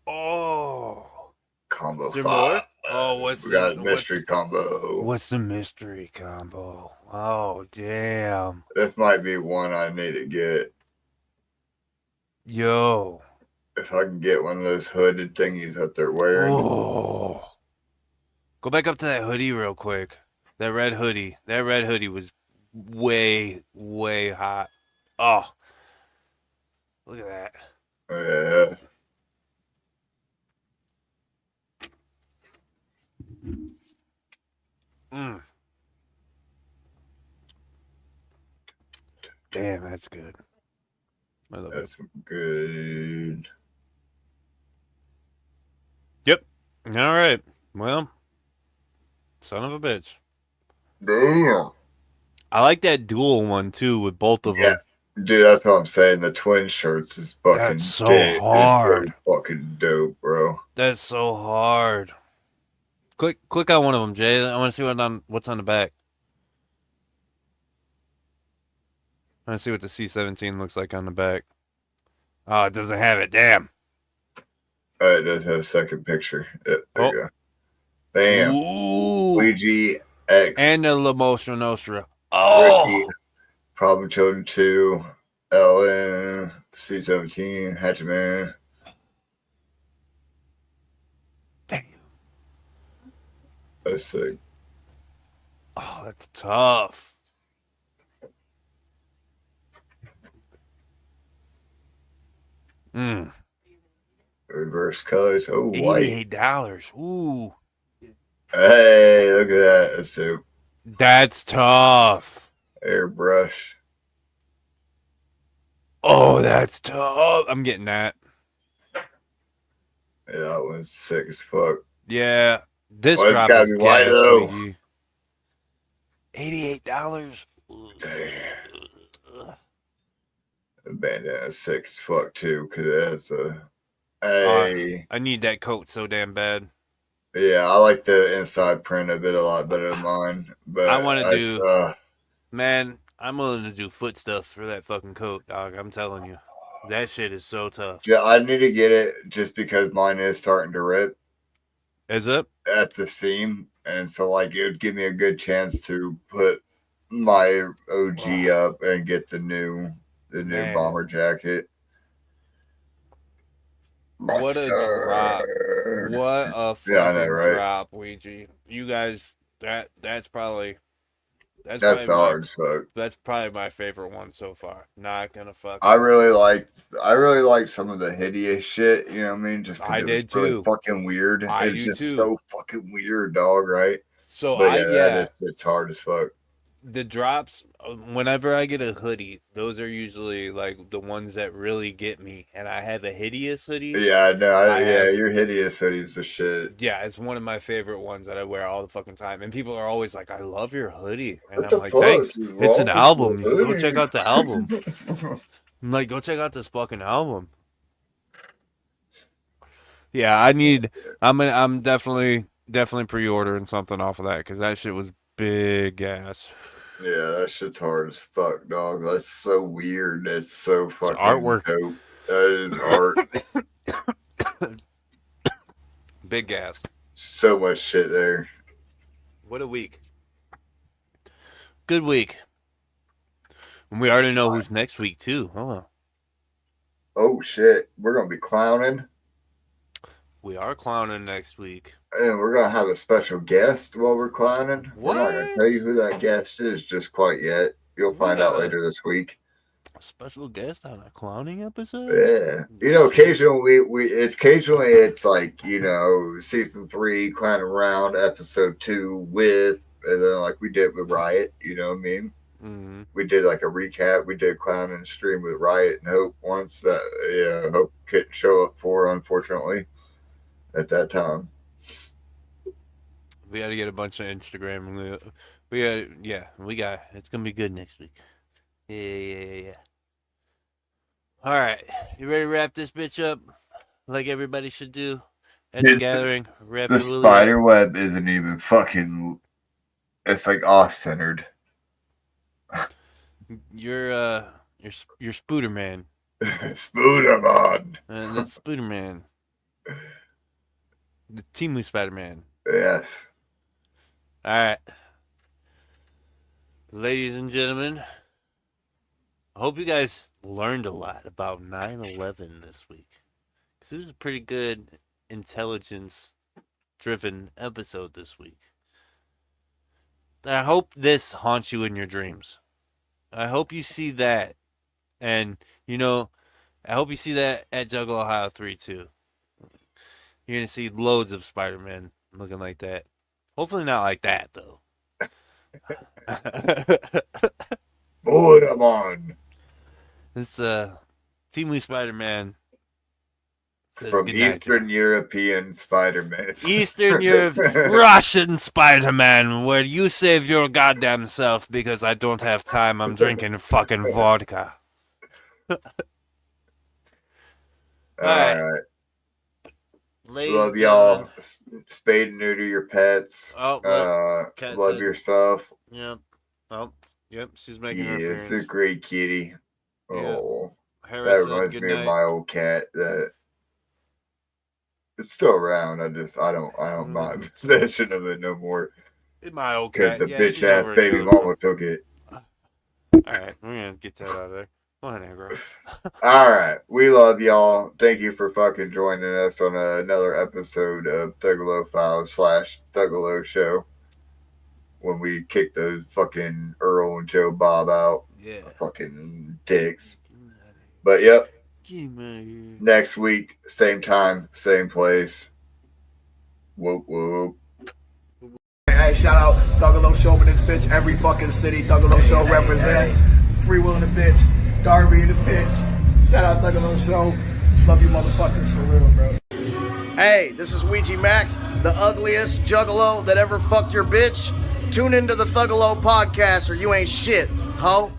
Oh. Combo 5. More? Oh, we got a mystery combo. What's the mystery combo? Oh, damn. This might be one I need to get. Yo. If I can get one of those hooded thingies that they're wearing. Oh. Go back up to that hoodie real quick. That red hoodie. That red hoodie was way, way hot. Oh. Look at that. Yeah. Damn, that's good. I love that's good. Yep. All right. Well, son of a bitch. Damn. I like that dual one too with both of them. Dude, that's what I'm saying. The twin shirts is fucking that's so hard. So fucking dope, bro. That's so hard. Click on one of them, Jay. I want to see what's on the back. I want to see what the C-17 looks like on the back. Oh, it doesn't have it. Damn. It does have a second picture. There you go. Bam. Ooh. Luigi X. And the La Mostra Nostra. Oh. Ricky, Problem Children 2. LN. C-17. Hatchman. Damn. That's sick. Oh, that's tough. Reverse colors. Oh, white. $88. Ooh. Hey, look at that. That's dope. That's tough. Airbrush. Oh, that's tough. I'm getting that. Yeah, that one's sick as fuck. Yeah. This Well, drop is gas, Ouija. $88. Damn. The bandana is sick as fuck too, because it has I need that coat so damn bad. Yeah, I like the inside print of it a lot better than mine. But I want to do, man, I'm willing to do foot stuff for that fucking coat, dog. I'm telling you. That shit is so tough. Yeah, I need to get it just because mine is starting to rip. Is it? At the seam. And so, like, it would give me a good chance to put my OG up and get the new bomber jacket. What a drop. What a fucking drop, Ouija. You guys, that's probably hard as fuck. That's probably my favorite one so far. Not gonna fuck. I really liked some of the hideous shit, you know what I mean? Just because it was really fucking weird. It's just so fucking weird, dog, right? So it's hard as fuck. The drops, whenever I get a hoodie, those are usually like the ones that really get me. And I have a hideous hoodie. Yeah, no, your hideous hoodie's the shit. Yeah, it's one of my favorite ones that I wear all the fucking time. And people are always like, I love your hoodie. And I'm like, thanks. It's an album. Go check out the album. I'm like, go check out this fucking album. Yeah, I'm definitely pre-ordering something off of that because that shit was big ass. Yeah, that shit's hard as fuck, dog. That's so weird. That's so fucking artwork. Dope. That is art. Big gas. So much shit there. What a week. Good week. And we already know who's next week too. Huh? Oh shit. We're gonna be clowning. We are clowning next week. And we're going to have a special guest while we're clowning. What? We're not going to tell you who that guest is just quite yet. You'll find out later this week. A special guest on a clowning episode? Yeah. You know, occasionally it's like, you know, season 3, Clown Around, episode 2 with, and then like we did with Riot, you know what I mean? Mm-hmm. We did like a recap. We did Clown and Stream with Riot and Hope once that, Hope couldn't show up for, unfortunately, at that time. We got to get a bunch of Instagram. We got. It's gonna be good next week. Yeah. All right, you ready to wrap this bitch up like everybody should do at the gathering? Wrap the spider web isn't even fucking. It's like off-centered. You're Spooderman. Spooderman. That's Spooderman. The Timu Spider-Man. Yes. All right. Ladies and gentlemen, I hope you guys learned a lot about 9/11 this week. Because it was a pretty good intelligence-driven episode this week. I hope this haunts you in your dreams. I hope you see that. And, I hope you see that at Juggle Ohio 3 too. You're going to see loads of Spider-Man looking like that. Hopefully not like that, though. Spooderman. This Team Spider-Man says from Eastern European Spider-Man. Eastern Europe, Russian Spider-Man, where you save your goddamn self because I don't have time. I'm drinking fucking vodka. All right. Love y'all. Spade and neuter your pets. Oh, love yourself. Yep. Oh, yep. She's making her appearance. It's a great kitty. Oh, Harris that reminds me of my old cat. That it's still around. I don't mind possession of it no more. It's my old cat. Because the bitch ass baby mama took it. All right, we're gonna get that out of there. Go ahead, Agro. All right, we love y'all. Thank you for fucking joining us on another episode of Thuggalo Files / Thuggalo Show. When we kick those fucking Earl and Jobob out. Yeah. Fucking dicks. But yep. Get him out of here. Next week, same time, same place. Whoop whoop. Hey, shout out Thuggalo Show in this bitch. Every fucking city, Thuggalo Show represent. Free Will in the bitch. Darby in the bitch. Shout out Thuggalo Show. Love you motherfuckers for real, bro. Hey, this is Ouija Mac, the ugliest juggalo that ever fucked your bitch. Tune into the Thuggalo podcast or you ain't shit, ho.